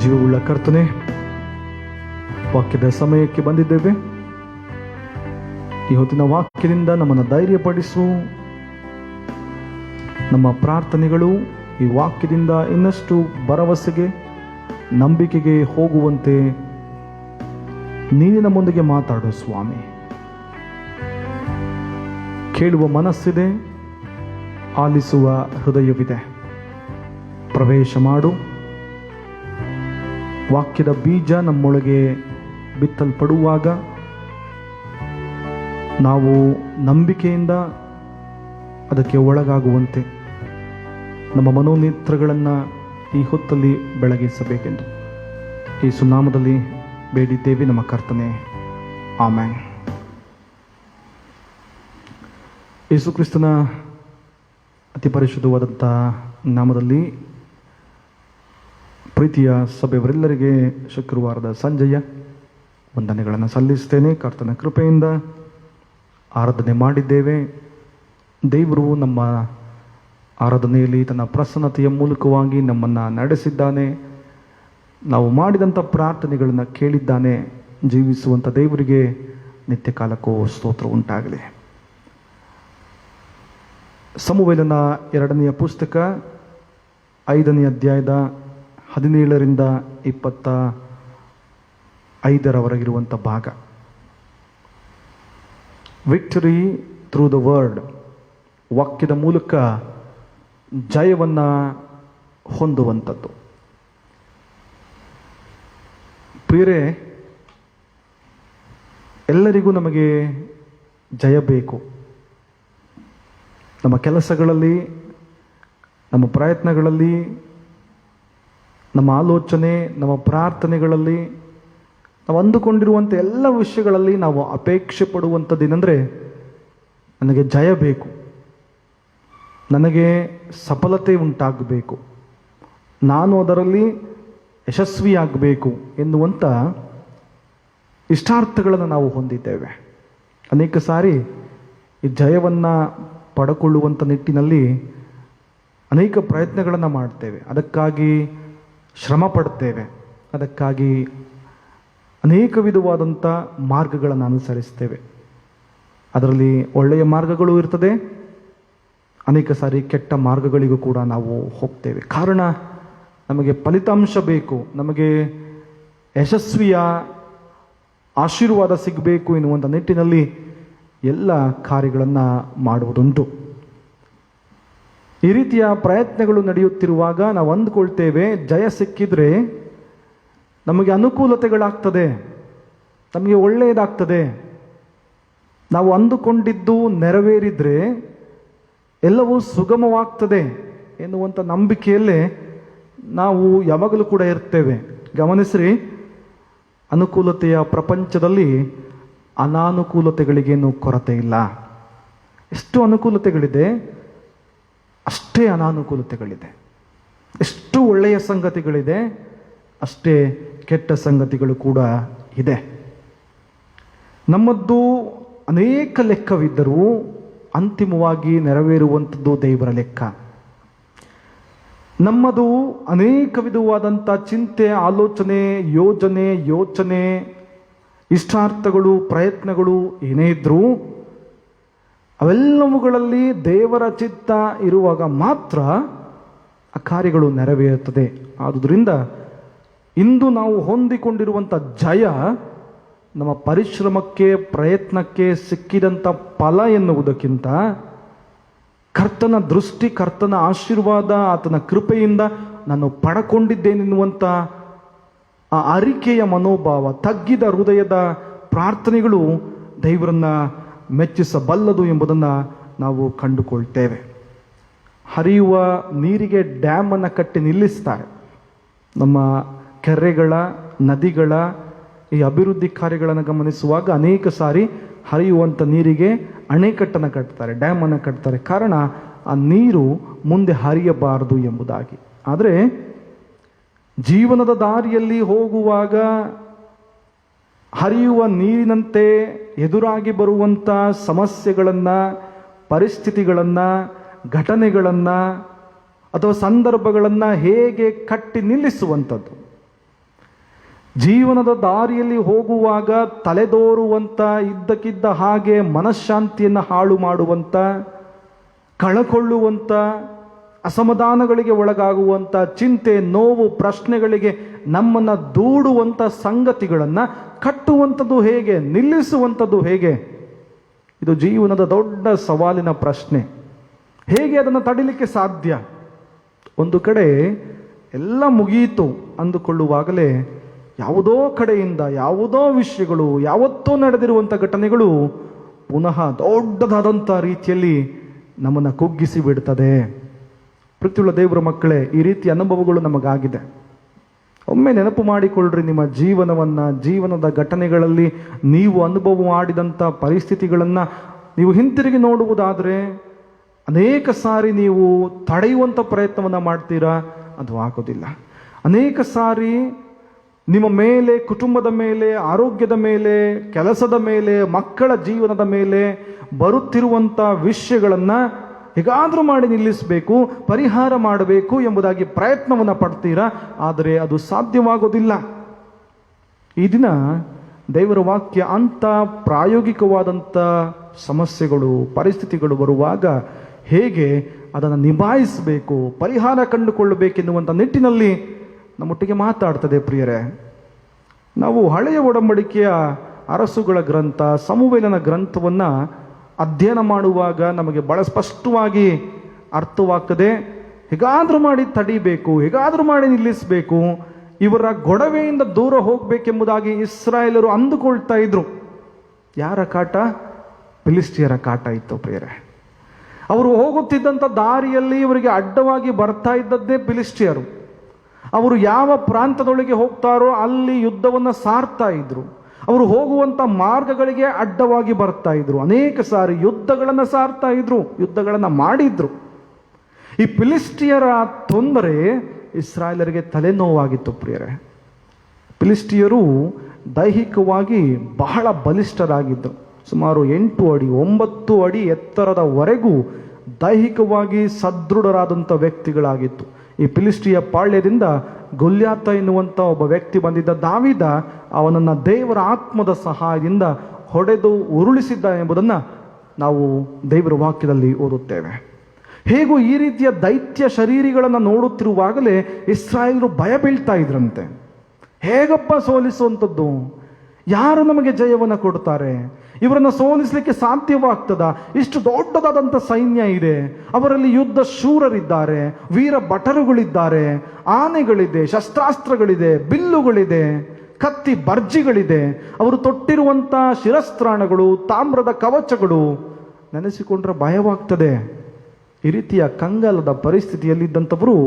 ಜೀವವುಳ್ಳ ಕರ್ತನೆ, ವಾಕ್ಯದ ಸಮಯಕ್ಕೆ ಬಂದಿದ್ದೇವೆ. ಈ ಹೊತ್ತಿನ ವಾಕ್ಯದಿಂದ ನಮ್ಮನ್ನು ಧೈರ್ಯಪಡಿಸು. ನಮ್ಮ ಪ್ರಾರ್ಥನೆಗಳು ಈ ವಾಕ್ಯದಿಂದ ಇನ್ನಷ್ಟು ಭರವಸೆಗೆ, ನಂಬಿಕೆಗೆ ಹೋಗುವಂತೆ ನೀನಿನ ಮುಂದಿಗೆ ಮಾತಾಡು ಸ್ವಾಮಿ. ಕೇಳುವ ಮನಸ್ಸಿದೆ, ಆಲಿಸುವ ಹೃದಯವಿದೆ. ಪ್ರವೇಶ ಮಾಡು. ವಾಕ್ಯದ ಬೀಜ ನಮ್ಮೊಳಗೆ ಬಿತ್ತಲ್ಪಡುವಾಗ ನಾವು ನಂಬಿಕೆಯಿಂದ ಅದಕ್ಕೆ ಒಳಗಾಗುವಂತೆ ನಮ್ಮ ಮನೋನೇತ್ರಗಳನ್ನು ಈ ಹೊತ್ತಲ್ಲಿ ಬೆಳಗಿಸಬೇಕೆಂದು ಯೇಸು ನಾಮದಲ್ಲಿ ಬೇಡಿದ್ದೇವೆ ನಮ್ಮ ಕರ್ತನೆ, ಆಮೆನ್. ಯೇಸು ಕ್ರಿಸ್ತನ ಅತಿ ಪರಿಶುದ್ಧವಾದಂಥ ನಾಮದಲ್ಲಿ ಪ್ರೀತಿಯ ಸಭೆಯವರೆಲ್ಲರಿಗೆ ಶುಕ್ರವಾರದ ಸಂಜೆಯ ವಂದನೆಗಳನ್ನು ಸಲ್ಲಿಸ್ತೇನೆ. ಕರ್ತನ ಕೃಪೆಯಿಂದ ಆರಾಧನೆ ಮಾಡಿದ್ದೇವೆ. ದೇವರು ನಮ್ಮ ಆರಾಧನೆಯಲ್ಲಿ ತನ್ನ ಪ್ರಸನ್ನತೆಯ ಮೂಲಕವಾಗಿ ನಮ್ಮನ್ನು ನಡೆಸಿದ್ದಾನೆ. ನಾವು ಮಾಡಿದಂಥ ಪ್ರಾರ್ಥನೆಗಳನ್ನು ಕೇಳಿದ್ದಾನೆ. ಜೀವಿಸುವಂಥ ದೇವರಿಗೆ ನಿತ್ಯ ಕಾಲಕ್ಕೂ ಸ್ತೋತ್ರ ಉಂಟಾಗಲಿ. ಸಮುವೇಲನ 2ನೇ ಪುಸ್ತಕ 5ನೇ ಅಧ್ಯಾಯದ 17ರಿಂದ 25ರವರೆಗಿರುವಂಥ ಭಾಗ. ವಿಕ್ಟರಿ ಥ್ರೂ ದ ವರ್ಡ್, ವಾಕ್ಯದ ಮೂಲಕ ಜಯವನ್ನು ಹೊಂದುವಂಥದ್ದು. ಪ್ರಿಯರೇ, ಎಲ್ಲರಿಗೂ ನಮಗೆ ಜಯ ಬೇಕು. ನಮ್ಮ ಕೆಲಸಗಳಲ್ಲಿ, ನಮ್ಮ ಪ್ರಯತ್ನಗಳಲ್ಲಿ, ನಮ್ಮ ಆಲೋಚನೆ, ನಮ್ಮ ಪ್ರಾರ್ಥನೆಗಳಲ್ಲಿ, ನಾವು ಅಂದುಕೊಂಡಿರುವಂಥ ಎಲ್ಲ ವಿಷಯಗಳಲ್ಲಿ ನಾವು ಅಪೇಕ್ಷೆ ಪಡುವಂಥದ್ದೇನೆಂದರೆ, ನನಗೆ ಜಯ ಬೇಕು, ನನಗೆ ಸಫಲತೆ ಉಂಟಾಗಬೇಕು, ನಾನು ಅದರಲ್ಲಿ ಯಶಸ್ವಿಯಾಗಬೇಕು ಎನ್ನುವಂಥ ಇಷ್ಟಾರ್ಥಗಳನ್ನು ನಾವು ಹೊಂದಿದ್ದೇವೆ. ಅನೇಕ ಸಾರಿ ಈ ಜಯವನ್ನು ಪಡ್ಕೊಳ್ಳುವಂಥ ನಿಟ್ಟಿನಲ್ಲಿ ಅನೇಕ ಪ್ರಯತ್ನಗಳನ್ನು ಮಾಡ್ತೇವೆ, ಅದಕ್ಕಾಗಿ ಶ್ರಮ ಪಡ್ತೇವೆ, ಅದಕ್ಕಾಗಿ ಅನೇಕ ವಿಧವಾದಂಥ ಮಾರ್ಗಗಳನ್ನು ಅನುಸರಿಸ್ತೇವೆ. ಅದರಲ್ಲಿ ಒಳ್ಳೆಯ ಮಾರ್ಗಗಳು ಇರ್ತದೆ, ಅನೇಕ ಸಾರಿ ಕೆಟ್ಟ ಮಾರ್ಗಗಳಿಗೂ ಕೂಡ ನಾವು ಹೋಗ್ತೇವೆ. ಕಾರಣ, ನಮಗೆ ಫಲಿತಾಂಶ ಬೇಕು, ನಮಗೆ ಯಶಸ್ವಿಯ ಆಶೀರ್ವಾದ ಸಿಗಬೇಕು ಎನ್ನುವಂಥ ನಿಟ್ಟಿನಲ್ಲಿ ಎಲ್ಲ ಕಾರ್ಯಗಳನ್ನು ಮಾಡುವುದುಂಟು. ಈ ರೀತಿಯ ಪ್ರಯತ್ನಗಳು ನಡೆಯುತ್ತಿರುವಾಗ ನಾವು ಅಂದುಕೊಳ್ತೇವೆ, ಜಯ ಸಿಕ್ಕಿದ್ರೆ ನಮಗೆ ಅನುಕೂಲತೆಗಳಾಗ್ತದೆ, ನಮಗೆ ಒಳ್ಳೆಯದಾಗ್ತದೆ, ನಾವು ಅಂದುಕೊಂಡಿದ್ದು ನೆರವೇರಿದರೆ ಎಲ್ಲವೂ ಸುಗಮವಾಗ್ತದೆ ಎನ್ನುವಂಥ ನಂಬಿಕೆಯಲ್ಲೇ ನಾವು ಯಾವಾಗಲೂ ಕೂಡ ಇರ್ತೇವೆ. ಗಮನಿಸ್ರಿ, ಅನುಕೂಲತೆಯ ಪ್ರಪಂಚದಲ್ಲಿ ಅನಾನುಕೂಲತೆಗಳಿಗೇನು ಕೊರತೆ ಇಲ್ಲ. ಎಷ್ಟು ಅನುಕೂಲತೆಗಳಿದೆ, ಅಷ್ಟೇ ಅನಾನುಕೂಲತೆಗಳಿದೆ. ಎಷ್ಟು ಒಳ್ಳೆಯ ಸಂಗತಿಗಳಿದೆ, ಅಷ್ಟೇ ಕೆಟ್ಟ ಸಂಗತಿಗಳು ಕೂಡ ಇದೆ. ನಮ್ಮದ್ದು ಅನೇಕ ಲೆಕ್ಕವಿದ್ದರೂ ಅಂತಿಮವಾಗಿ ನೆರವೇರುವಂಥದ್ದು ದೇವರ ಲೆಕ್ಕ. ನಮ್ಮದು ಅನೇಕ ವಿಧವಾದಂಥ ಚಿಂತೆ, ಆಲೋಚನೆ, ಯೋಚನೆ, ಇಷ್ಟಾರ್ಥಗಳು, ಪ್ರಯತ್ನಗಳು ಏನೇ ಇದ್ರೂ ಅವೆಲ್ಲವುಗಳಲ್ಲಿ ದೇವರ ಚಿತ್ತ ಇರುವಾಗ ಮಾತ್ರ ಆ ಕಾರ್ಯಗಳು ನೆರವೇರುತ್ತದೆ. ಆದುದರಿಂದ ಇಂದು ನಾವು ಹೊಂದಿಕೊಂಡಿರುವಂಥ ಜಯ ನಮ್ಮ ಪರಿಶ್ರಮಕ್ಕೆ, ಪ್ರಯತ್ನಕ್ಕೆ ಸಿಕ್ಕಿದಂಥ ಫಲ ಎನ್ನುವುದಕ್ಕಿಂತ ಕರ್ತನ ದೃಷ್ಟಿ, ಕರ್ತನ ಆಶೀರ್ವಾದ, ಆತನ ಕೃಪೆಯಿಂದ ನಾನು ಪಡಕೊಂಡಿದ್ದೇನೆನ್ನುವಂಥ ಆ ಅರಿಕೆಯ ಮನೋಭಾವ, ತಗ್ಗಿದ ಹೃದಯದ ಪ್ರಾರ್ಥನೆಗಳು ದೇವರನ್ನು ಮೆಚ್ಚಿಸಬಲ್ಲದು ಎಂಬುದನ್ನು ನಾವು ಕಂಡುಕೊಳ್ತೇವೆ. ಹರಿಯುವ ನೀರಿಗೆ ಡ್ಯಾಮನ್ನು ಕಟ್ಟಿ ನಿಲ್ಲಿಸ್ತಾರೆ. ನಮ್ಮ ಕೆರೆಗಳ, ನದಿಗಳ ಈ ಅಭಿವೃದ್ಧಿ ಕಾರ್ಯಗಳನ್ನು ಗಮನಿಸುವಾಗ ಅನೇಕ ಸಾರಿ ಹರಿಯುವಂಥ ನೀರಿಗೆ ಅಣೆಕಟ್ಟನ್ನು ಕಟ್ತಾರೆ, ಡ್ಯಾಮನ್ನು ಕಟ್ತಾರೆ. ಕಾರಣ, ಆ ನೀರು ಮುಂದೆ ಹರಿಯಬಾರದು ಎಂಬುದಾಗಿ. ಆದರೆ ಜೀವನದ ದಾರಿಯಲ್ಲಿ ಹೋಗುವಾಗ ಹರಿಯುವ ನೀರಿನಂತೆ ಎದುರಾಗಿ ಬರುವಂಥ ಸಮಸ್ಯೆಗಳನ್ನು, ಪರಿಸ್ಥಿತಿಗಳನ್ನು, ಘಟನೆಗಳನ್ನು ಅಥವಾ ಸಂದರ್ಭಗಳನ್ನು ಹೇಗೆ ಕಟ್ಟಿ ನಿಲ್ಲಿಸುವಂಥದ್ದು, ಜೀವನದ ದಾರಿಯಲ್ಲಿ ಹೋಗುವಾಗ ತಲೆದೋರುವಂಥ, ಇದ್ದಕ್ಕಿದ್ದ ಹಾಗೆ ಮನಃಶಾಂತಿಯನ್ನು ಹಾಳು ಮಾಡುವಂಥ, ಕಳಕೊಳ್ಳುವಂಥ, ಅಸಮಾಧಾನಗಳಿಗೆ ಒಳಗಾಗುವಂಥ, ಚಿಂತೆ, ನೋವು, ಪ್ರಶ್ನೆಗಳಿಗೆ ನಮ್ಮನ್ನು ದೂಡುವಂಥ ಸಂಗತಿಗಳನ್ನು ಕಟ್ಟುವಂಥದ್ದು ಹೇಗೆ, ನಿಲ್ಲಿಸುವಂಥದ್ದು ಹೇಗೆ? ಇದು ಜೀವನದ ದೊಡ್ಡ ಸವಾಲಿನ ಪ್ರಶ್ನೆ. ಹೇಗೆ ಅದನ್ನು ತಡಿಲಿಕ್ಕೆ ಸಾಧ್ಯ? ಒಂದು ಕಡೆ ಎಲ್ಲ ಮುಗಿಯಿತು ಅಂದುಕೊಳ್ಳುವಾಗಲೇ ಯಾವುದೋ ಕಡೆಯಿಂದ ಯಾವುದೋ ವಿಷಯಗಳು, ಯಾವತ್ತೋ ನಡೆದಿರುವಂಥ ಘಟನೆಗಳು ಪುನಃ ದೊಡ್ಡದಾದಂಥ ರೀತಿಯಲ್ಲಿ ನಮ್ಮನ್ನು ಕುಗ್ಗಿಸಿ ಬಿಡ್ತದೆ. ಪೃಥ್ವಿಯುಳ್ಳ ದೇವರ ಮಕ್ಕಳೇ, ಈ ರೀತಿ ಅನುಭವಗಳು ನಮಗಾಗಿದೆ. ಒಮ್ಮೆ ನೆನಪು ಮಾಡಿಕೊಳ್ಳ್ರಿ ನಿಮ್ಮ ಜೀವನವನ್ನು, ಜೀವನದ ಘಟನೆಗಳಲ್ಲಿ ನೀವು ಅನುಭವ ಮಾಡಿದಂಥ ಪರಿಸ್ಥಿತಿಗಳನ್ನು ನೀವು ಹಿಂತಿರುಗಿ ನೋಡುವುದಾದರೆ ಅನೇಕ ಸಾರಿ ನೀವು ತಡೆಯುವಂಥ ಪ್ರಯತ್ನವನ್ನು ಮಾಡ್ತೀರಾ, ಅದು ಆಗೋದಿಲ್ಲ. ಅನೇಕ ಸಾರಿ ನಿಮ್ಮ ಮೇಲೆ, ಕುಟುಂಬದ ಮೇಲೆ, ಆರೋಗ್ಯದ ಮೇಲೆ, ಕೆಲಸದ ಮೇಲೆ, ಮಕ್ಕಳ ಜೀವನದ ಮೇಲೆ ಬರುತ್ತಿರುವಂಥ ವಿಷಯಗಳನ್ನು ಹೇಗಾದರೂ ಮಾಡಿ ನಿಲ್ಲಿಸಬೇಕು, ಪರಿಹಾರ ಮಾಡಬೇಕು ಎಂಬುದಾಗಿ ಪ್ರಯತ್ನವನ್ನು ಪಡ್ತೀರಾ, ಆದರೆ ಅದು ಸಾಧ್ಯವಾಗೋದಿಲ್ಲ. ಈ ದಿನ ದೇವರ ವಾಕ್ಯ ಅಂಥ ಪ್ರಾಯೋಗಿಕವಾದಂಥ ಸಮಸ್ಯೆಗಳು, ಪರಿಸ್ಥಿತಿಗಳು ಬರುವಾಗ ಹೇಗೆ ಅದನ್ನು ನಿಭಾಯಿಸಬೇಕು, ಪರಿಹಾರ ಕಂಡುಕೊಳ್ಳಬೇಕೆನ್ನುವಂಥ ನಿಟ್ಟಿನಲ್ಲಿ ನಮ್ಮೊಟ್ಟಿಗೆ ಮಾತಾಡ್ತದೆ. ಪ್ರಿಯರೇ, ನಾವು ಹಳೆಯ ಒಡಂಬಡಿಕೆಯ ಅರಸುಗಳ ಗ್ರಂಥ, ಸಮುವೇಲನ ಗ್ರಂಥವನ್ನು ಅಧ್ಯಯನ ಮಾಡುವಾಗ ನಮಗೆ ಬಹಳ ಸ್ಪಷ್ಟವಾಗಿ ಅರ್ಥವಾಗ್ತದೆ. ಹೇಗಾದರೂ ಮಾಡಿ ತಡಿಬೇಕು, ಹೇಗಾದರೂ ಮಾಡಿ ನಿಲ್ಲಿಸಬೇಕು, ಇವರ ಗೊಡವೆಯಿಂದ ದೂರ ಹೋಗಬೇಕೆಂಬುದಾಗಿ ಇಸ್ರಾಯೇಲರು ಅಂದುಕೊಳ್ತಾ ಇದ್ರು. ಯಾರ ಕಾಟ? ಫಿಲಿಸ್ಟಿಯರ ಕಾಟ ಇತ್ತು. ಪ್ರಿಯರೇ, ಅವರು ಹೋಗುತ್ತಿದ್ದಂಥ ದಾರಿಯಲ್ಲಿ ಇವರಿಗೆ ಅಡ್ಡವಾಗಿ ಬರ್ತಾ ಇದ್ದದ್ದೇ ಫಿಲಿಸ್ಟಿಯರು. ಅವರು ಯಾವ ಪ್ರಾಂತದೊಳಗೆ ಹೋಗ್ತಾರೋ ಅಲ್ಲಿ ಯುದ್ಧವನ್ನು ಸಾರ್ತಾ ಇದ್ರು. ಅವರು ಹೋಗುವಂಥ ಮಾರ್ಗಗಳಿಗೆ ಅಡ್ಡವಾಗಿ ಬರ್ತಾ ಇದ್ರು. ಅನೇಕ ಸಾರಿ ಯುದ್ಧಗಳನ್ನು ಸಾರ್ತಾ ಇದ್ರು, ಯುದ್ಧಗಳನ್ನು ಮಾಡಿದ್ರು. ಈ ಫಿಲಿಸ್ಟಿಯರ ತೊಂದರೆ ಇಸ್ರಾಯೇಲರಿಗೆ ತಲೆನೋವಾಗಿತ್ತು. ಪ್ರಿಯರೇ, ಫಿಲಿಸ್ಟಿಯರು ದೈಹಿಕವಾಗಿ ಬಹಳ ಬಲಿಷ್ಠರಾಗಿದ್ದರು. ಸುಮಾರು 8 ಅಡಿ 9 ಅಡಿ ಎತ್ತರದವರೆಗೂ ದೈಹಿಕವಾಗಿ ಸದೃಢರಾದಂಥ ವ್ಯಕ್ತಿಗಳಾಗಿತ್ತು. ಈ ಫಿಲಿಸ್ಟಿಯ ಪಾಳ್ಯದಿಂದ ಗೊಲ್ಯಾತ ಎನ್ನುವಂಥ ಒಬ್ಬ ವ್ಯಕ್ತಿ ಬಂದಿದ್ದ. ದಾವೀದ ಅವನನ್ನು ದೇವರ ಆತ್ಮದ ಸಹಾಯದಿಂದ ಹೊಡೆದು ಉರುಳಿಸಿದ್ದ ಎಂಬುದನ್ನು ನಾವು ದೇವರ ವಾಕ್ಯದಲ್ಲಿ ಓದುತ್ತೇವೆ. ಹೇಗೂ ಈ ರೀತಿಯ ದೈತ್ಯ ಶರೀರಿಗಳನ್ನು ನೋಡುತ್ತಿರುವಾಗಲೇ ಇಸ್ರಾಯೇಲರು ಭಯ ಬೀಳ್ತಾ ಇದ್ರಂತೆ. ಹೇಗಪ್ಪ ಸೋಲಿಸುವಂಥದ್ದು? ಯಾರು ನಮಗೆ ಜಯವನ್ನು ಕೊಡ್ತಾರೆ? ಇವರನ್ನು ಸೋಲಿಸಲಿಕ್ಕೆ ಸಾಧ್ಯವಾಗ್ತದ? ಇಷ್ಟು ದೊಡ್ಡದಾದಂಥ ಸೈನ್ಯ ಇದೆ, ಅವರಲ್ಲಿ ಯುದ್ಧ ಶೂರರಿದ್ದಾರೆ, ವೀರ ಭಟರುಗಳಿದ್ದಾರೆ, ಆನೆಗಳಿದೆ, ಶಸ್ತ್ರಾಸ್ತ್ರಗಳಿದೆ, ಬಿಲ್ಲುಗಳಿದೆ, ಕತ್ತಿ ಬರ್ಜಿಗಳಿದೆ, ಅವರು ತೊಟ್ಟಿರುವಂಥ ಶಿರಸ್ತ್ರಾಣಗಳು, ತಾಮ್ರದ ಕವಚಗಳು ನೆನೆಸಿಕೊಂಡ್ರೆ ಭಯವಾಗ್ತದೆ. ಈ ರೀತಿಯ ಕಂಗಾಲದ ಪರಿಸ್ಥಿತಿಯಲ್ಲಿದ್ದಂಥವರು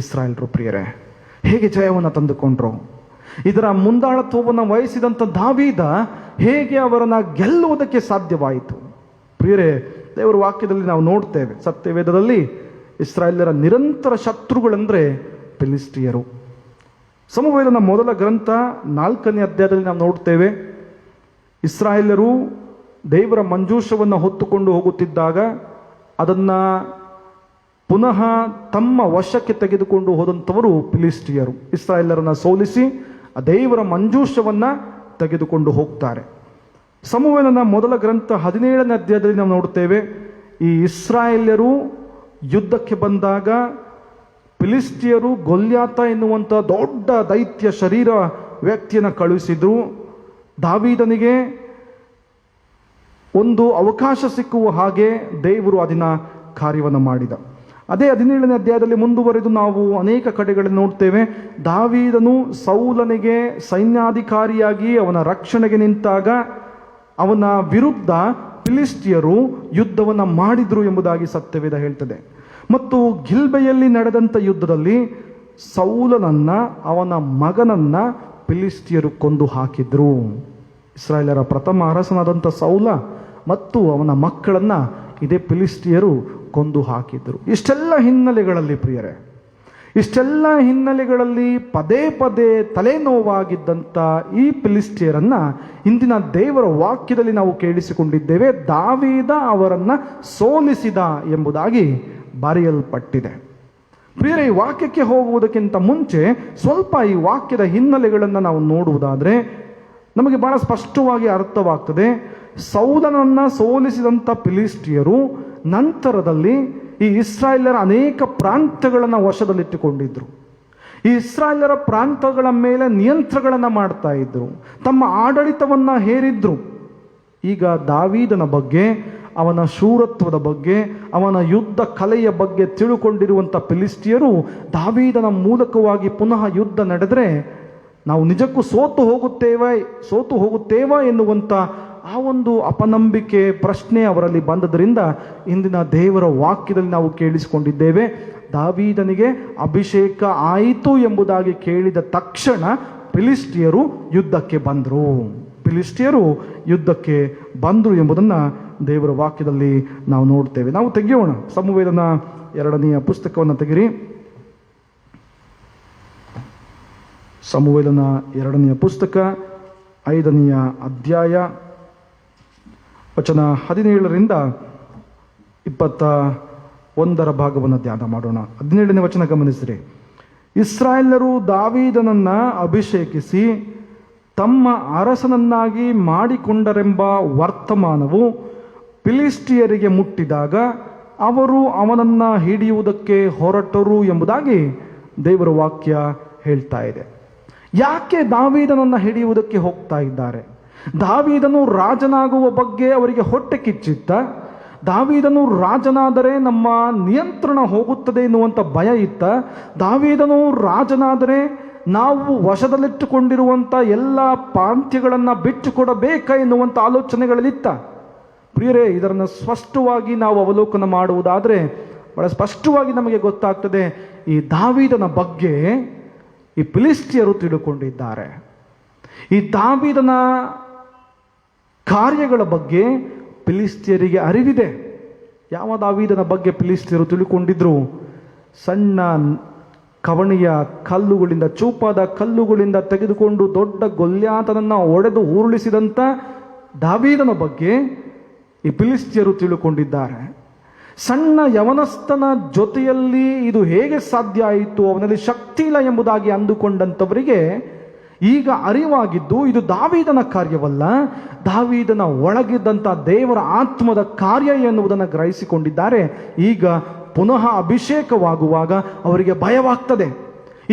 ಇಸ್ರಾಯೇಲರು. ಪ್ರಿಯರೇ, ಹೇಗೆ ಜಯವನ್ನು ತಂದುಕೊಂಡ್ರು? ಇದರ ಮುಂದಾಳತ್ವವನ್ನು ವಹಿಸಿದಂಥ ದಾವೀದ ಹೇಗೆ ಅವರನ್ನು ಗೆಲ್ಲುವುದಕ್ಕೆ ಸಾಧ್ಯವಾಯಿತು? ಪ್ರಿಯರೇ, ದೇವರ ವಾಕ್ಯದಲ್ಲಿ ನಾವು ನೋಡ್ತೇವೆ, ಸತ್ಯವೇದದಲ್ಲಿ ಇಸ್ರಾಯೇಲರ ನಿರಂತರ ಶತ್ರುಗಳೆಂದರೆ ಫಿಲಿಸ್ಟಿಯರು. ಸಮುವೇಲನ ಮೊದಲ ಗ್ರಂಥ 4ನೇ ಅಧ್ಯಾಯದಲ್ಲಿ ನಾವು ನೋಡ್ತೇವೆ, ಇಸ್ರಾಯೇಲರು ದೇವರ ಮಂಜೂಷವನ್ನು ಹೊತ್ತುಕೊಂಡು ಹೋಗುತ್ತಿದ್ದಾಗ ಅದನ್ನು ಪುನಃ ತಮ್ಮ ವಶಕ್ಕೆ ತೆಗೆದುಕೊಂಡು ಹೋದಂಥವರು ಫಿಲಿಸ್ಟಿಯರು. ಇಸ್ರಾಯೇಲರನ್ನು ಸೋಲಿಸಿ ದೇವರ ಮಂಜೂಷವನ್ನು ತೆಗೆದುಕೊಂಡು ಹೋಗ್ತಾರೆ. ಸಮುವೇಲನ ಮೊದಲ ಗ್ರಂಥ 17ನೇ ಅಧ್ಯಾಯದಲ್ಲಿ ನಾವು ನೋಡ್ತೇವೆ, ಈ ಇಸ್ರಾಯೇಲ್ಯರು ಯುದ್ಧಕ್ಕೆ ಬಂದಾಗ ಫಿಲಿಸ್ಟಿಯರು ಗೊಲ್ಯಾತ ಎನ್ನುವಂಥ ದೊಡ್ಡ ದೈತ್ಯ ಶರೀರ ವ್ಯಕ್ತಿಯನ್ನು ಕಳುಹಿಸಿದ್ರು. ದಾವೀದನಿಗೆ ಒಂದು ಅವಕಾಶ ಸಿಕ್ಕುವ ಹಾಗೆ ದೇವರು ಅದನ್ನ ಕಾರ್ಯವನ್ನು ಮಾಡಿದ. ಅದೇ 17ನೇ ಅಧ್ಯಾಯದಲ್ಲಿ ಮುಂದುವರೆದು ನಾವು ಅನೇಕ ಕಡೆಗಳಲ್ಲಿ ನೋಡ್ತೇವೆ, ದಾವೀದನು ಸೌಲನಿಗೆ ಸೈನ್ಯಾಧಿಕಾರಿಯಾಗಿ ಅವನ ರಕ್ಷಣೆಗೆ ನಿಂತಾಗ ಅವನ ವಿರುದ್ಧ ಫಿಲಿಸ್ಟಿಯರು ಯುದ್ಧವನ್ನು ಮಾಡಿದ್ರು ಎಂಬುದಾಗಿ ಸತ್ಯವೇದ ಹೇಳ್ತದೆ. ಮತ್ತು ಗಿಲ್ಬೆಯಲ್ಲಿ ನಡೆದಂಥ ಯುದ್ಧದಲ್ಲಿ ಸೌಲನನ್ನ, ಅವನ ಮಗನನ್ನ ಫಿಲಿಸ್ಟಿಯರು ಕೊಂದು ಹಾಕಿದ್ರು. ಇಸ್ರಾಯೇಲರ ಪ್ರಥಮ ಅರಸನಾದಂಥ ಸೌಲ ಮತ್ತು ಅವನ ಮಕ್ಕಳನ್ನ ಇದೇ ಫಿಲಿಸ್ಟಿಯರು ಕೊಂದು ಹಾಕಿದ್ರು. ಇಷ್ಟೆಲ್ಲ ಹಿನ್ನೆಲೆಗಳಲ್ಲಿ ಪ್ರಿಯರೇ, ಇಷ್ಟೆಲ್ಲ ಹಿನ್ನೆಲೆಗಳಲ್ಲಿ ಪದೇ ಪದೇ ತಲೆನೋವಾಗಿದ್ದಂಥ ಈ ಫಿಲಿಸ್ಟಿಯರನ್ನ ಇಂದಿನ ದೇವರ ವಾಕ್ಯದಲ್ಲಿ ನಾವು ಕೇಳಿಸಿಕೊಂಡಿದ್ದೇವೆ. ದಾವೀದ ಅವರನ್ನ ಸೋಲಿಸಿದ ಎಂಬುದಾಗಿ ಬರೆಯಲ್ಪಟ್ಟಿದೆ. ಪ್ರಿಯರೇ, ಈ ವಾಕ್ಯಕ್ಕೆ ಹೋಗುವುದಕ್ಕಿಂತ ಮುಂಚೆ ಸ್ವಲ್ಪ ಈ ವಾಕ್ಯದ ಹಿನ್ನೆಲೆಗಳನ್ನು ನಾವು ನೋಡುವುದಾದರೆ ನಮಗೆ ಬಹಳ ಸ್ಪಷ್ಟವಾಗಿ ಅರ್ಥವಾಗ್ತದೆ. ಸೌಲನನ್ನ ಸೋಲಿಸಿದಂಥ ಫಿಲಿಸ್ಟಿಯರು ನಂತರದಲ್ಲಿ ಈ ಇಸ್ರಾಯೇಲರ ಅನೇಕ ಪ್ರಾಂತ್ಯಗಳನ್ನು ವಶದಲ್ಲಿಟ್ಟುಕೊಂಡಿದ್ರು. ಈ ಇಸ್ರಾಯೇಲರ ಪ್ರಾಂತಗಳ ಮೇಲೆ ನಿಯಂತ್ರಣಗಳನ್ನು ಮಾಡ್ತಾ ಇದ್ರು, ತಮ್ಮ ಆಡಳಿತವನ್ನು ಹೇರಿದ್ರು. ಈಗ ದಾವೀದನ ಬಗ್ಗೆ, ಅವನ ಶೂರತ್ವದ ಬಗ್ಗೆ, ಅವನ ಯುದ್ಧ ಕಲೆಯ ಬಗ್ಗೆ ತಿಳುಕೊಂಡಿರುವಂಥ ಫಿಲಿಸ್ಟಿಯರು ದಾವೀದನ ಮೂಲಕವಾಗಿ ಪುನಃ ಯುದ್ಧ ನಡೆದರೆ ನಾವು ನಿಜಕ್ಕೂ ಸೋತು ಹೋಗುತ್ತೇವಾ ಎನ್ನುವಂಥ ಆ ಒಂದು ಅಪನಂಬಿಕೆ ಪ್ರಶ್ನೆ ಅವರಲ್ಲಿ ಬಂದದರಿಂದ ಇಂದಿನ ದೇವರ ವಾಕ್ಯದಲ್ಲಿ ನಾವು ಕೇಳಿಸಿಕೊಂಡಿದ್ದೇವೆ. ದಾವೀದನಿಗೆ ಅಭಿಷೇಕ ಆಯಿತು ಎಂಬುದಾಗಿ ಕೇಳಿದ ತಕ್ಷಣ ಫಿಲಿಸ್ಟಿಯರು ಯುದ್ಧಕ್ಕೆ ಬಂದರು ಎಂಬುದನ್ನು ದೇವರ ವಾಕ್ಯದಲ್ಲಿ ನಾವು ನೋಡ್ತೇವೆ. ನಾವು ತೆಗೆಯೋಣ, ಸಮುವೇಲನ 2ನೇ ಪುಸ್ತಕವನ್ನು ತೆಗಿರಿ. ಸಮುವೇಲನ 2ನೇ ಪುಸ್ತಕ 5ನೇ ಅಧ್ಯಾಯ ವಚನ 17ರಿಂದ 21 ಭಾಗವನ್ನು ಧ್ಯಾನ ಮಾಡೋಣ. 17ನೇ ವಚನ ಗಮನಿಸಿರಿ. ಇಸ್ರಾಯೇಲರು ದಾವೀದನನ್ನ ಅಭಿಷೇಕಿಸಿ ತಮ್ಮ ಅರಸನನ್ನಾಗಿ ಮಾಡಿಕೊಂಡರೆಂಬ ವರ್ತಮಾನವು ಫಿಲಿಸ್ಟಿಯರಿಗೆ ಮುಟ್ಟಿದಾಗ ಅವರು ಅವನನ್ನ ಹಿಡಿಯುವುದಕ್ಕೆ ಹೊರಟರು ಎಂಬುದಾಗಿ ದೇವರ ವಾಕ್ಯ ಹೇಳ್ತಾ ಇದೆ. ಯಾಕೆ ದಾವೀದನನ್ನ ಹಿಡಿಯುವುದಕ್ಕೆ ಹೋಗ್ತಾ ಇದ್ದಾರೆ? ದಾವೀದನು ರಾಜನಾಗುವ ಬಗ್ಗೆ ಅವರಿಗೆ ಹೊಟ್ಟೆ ಕಿಚ್ಚಿತ್ತ? ದಾವೀದನು ರಾಜನಾದರೆ ನಮ್ಮ ನಿಯಂತ್ರಣ ಹೋಗುತ್ತದೆ ಎನ್ನುವಂಥ ಭಯ ಇತ್ತ? ದಾವೀದನು ರಾಜನಾದರೆ ನಾವು ವಶದಲ್ಲಿಟ್ಟುಕೊಂಡಿರುವಂಥ ಎಲ್ಲ ಪ್ರಾಂತ್ಯಗಳನ್ನು ಬಿಟ್ಟುಕೊಡಬೇಕಾ ಎನ್ನುವಂಥ ಆಲೋಚನೆಗಳಲ್ಲಿತ್ತ? ಪ್ರಿಯರೇ, ಇದನ್ನು ಸ್ಪಷ್ಟವಾಗಿ ನಾವು ಅವಲೋಕನ ಮಾಡುವುದಾದರೆ ಬಹಳ ಸ್ಪಷ್ಟವಾಗಿ ನಮಗೆ ಗೊತ್ತಾಗ್ತದೆ, ಈ ದಾವೀದನ ಬಗ್ಗೆ ಈ ಫಿಲಿಸ್ಟಿಯರು ತಿಳುಕೊಂಡಿದ್ದಾರೆ. ಈ ದಾವೀದನ ಕಾರ್ಯಗಳ ಬಗ್ಗೆ ಫಿಲಿಸ್ತಿಯರಿಗೆ ಅರಿವಿದೆ. ಯಾವ ದಾವೀದನ ಬಗ್ಗೆ ಫಿಲಿಸ್ತಿಯರು ತಿಳ್ಕೊಂಡಿದ್ರು? ಸಣ್ಣ ಕವಣೆಯ ಕಲ್ಲುಗಳಿಂದ, ಚೂಪಾದ ಕಲ್ಲುಗಳಿಂದ ತೆಗೆದುಕೊಂಡು ದೊಡ್ಡ ಗೊಲ್ಯಾತನನ್ನು ಒಡೆದು ಉರುಳಿಸಿದಂಥ ದಾವೀದನ ಬಗ್ಗೆ ಈ ಫಿಲಿಸ್ತಿಯರು ತಿಳ್ಕೊಂಡಿದ್ದಾರೆ. ಸಣ್ಣ ಯವನಸ್ಥನ ಜೊತೆಯಲ್ಲಿ ಇದು ಹೇಗೆ ಸಾಧ್ಯ ಆಯಿತು, ಅವನಲ್ಲಿ ಶಕ್ತಿ ಇಲ್ಲ ಎಂಬುದಾಗಿ ಅಂದುಕೊಂಡಂಥವರಿಗೆ ಈಗ ಅರಿವಾಗಿದ್ದು ಇದು ದಾವೀದನ ಕಾರ್ಯವಲ್ಲ, ದಾವೀದನ ಒಳಗಿದ್ದಂಥ ದೇವರ ಆತ್ಮದ ಕಾರ್ಯ ಎನ್ನುವುದನ್ನು ಗ್ರಹಿಸಿಕೊಂಡಿದ್ದಾರೆ. ಈಗ ಪುನಃ ಅಭಿಷೇಕವಾಗುವಾಗ ಅವರಿಗೆ ಭಯವಾಗ್ತದೆ.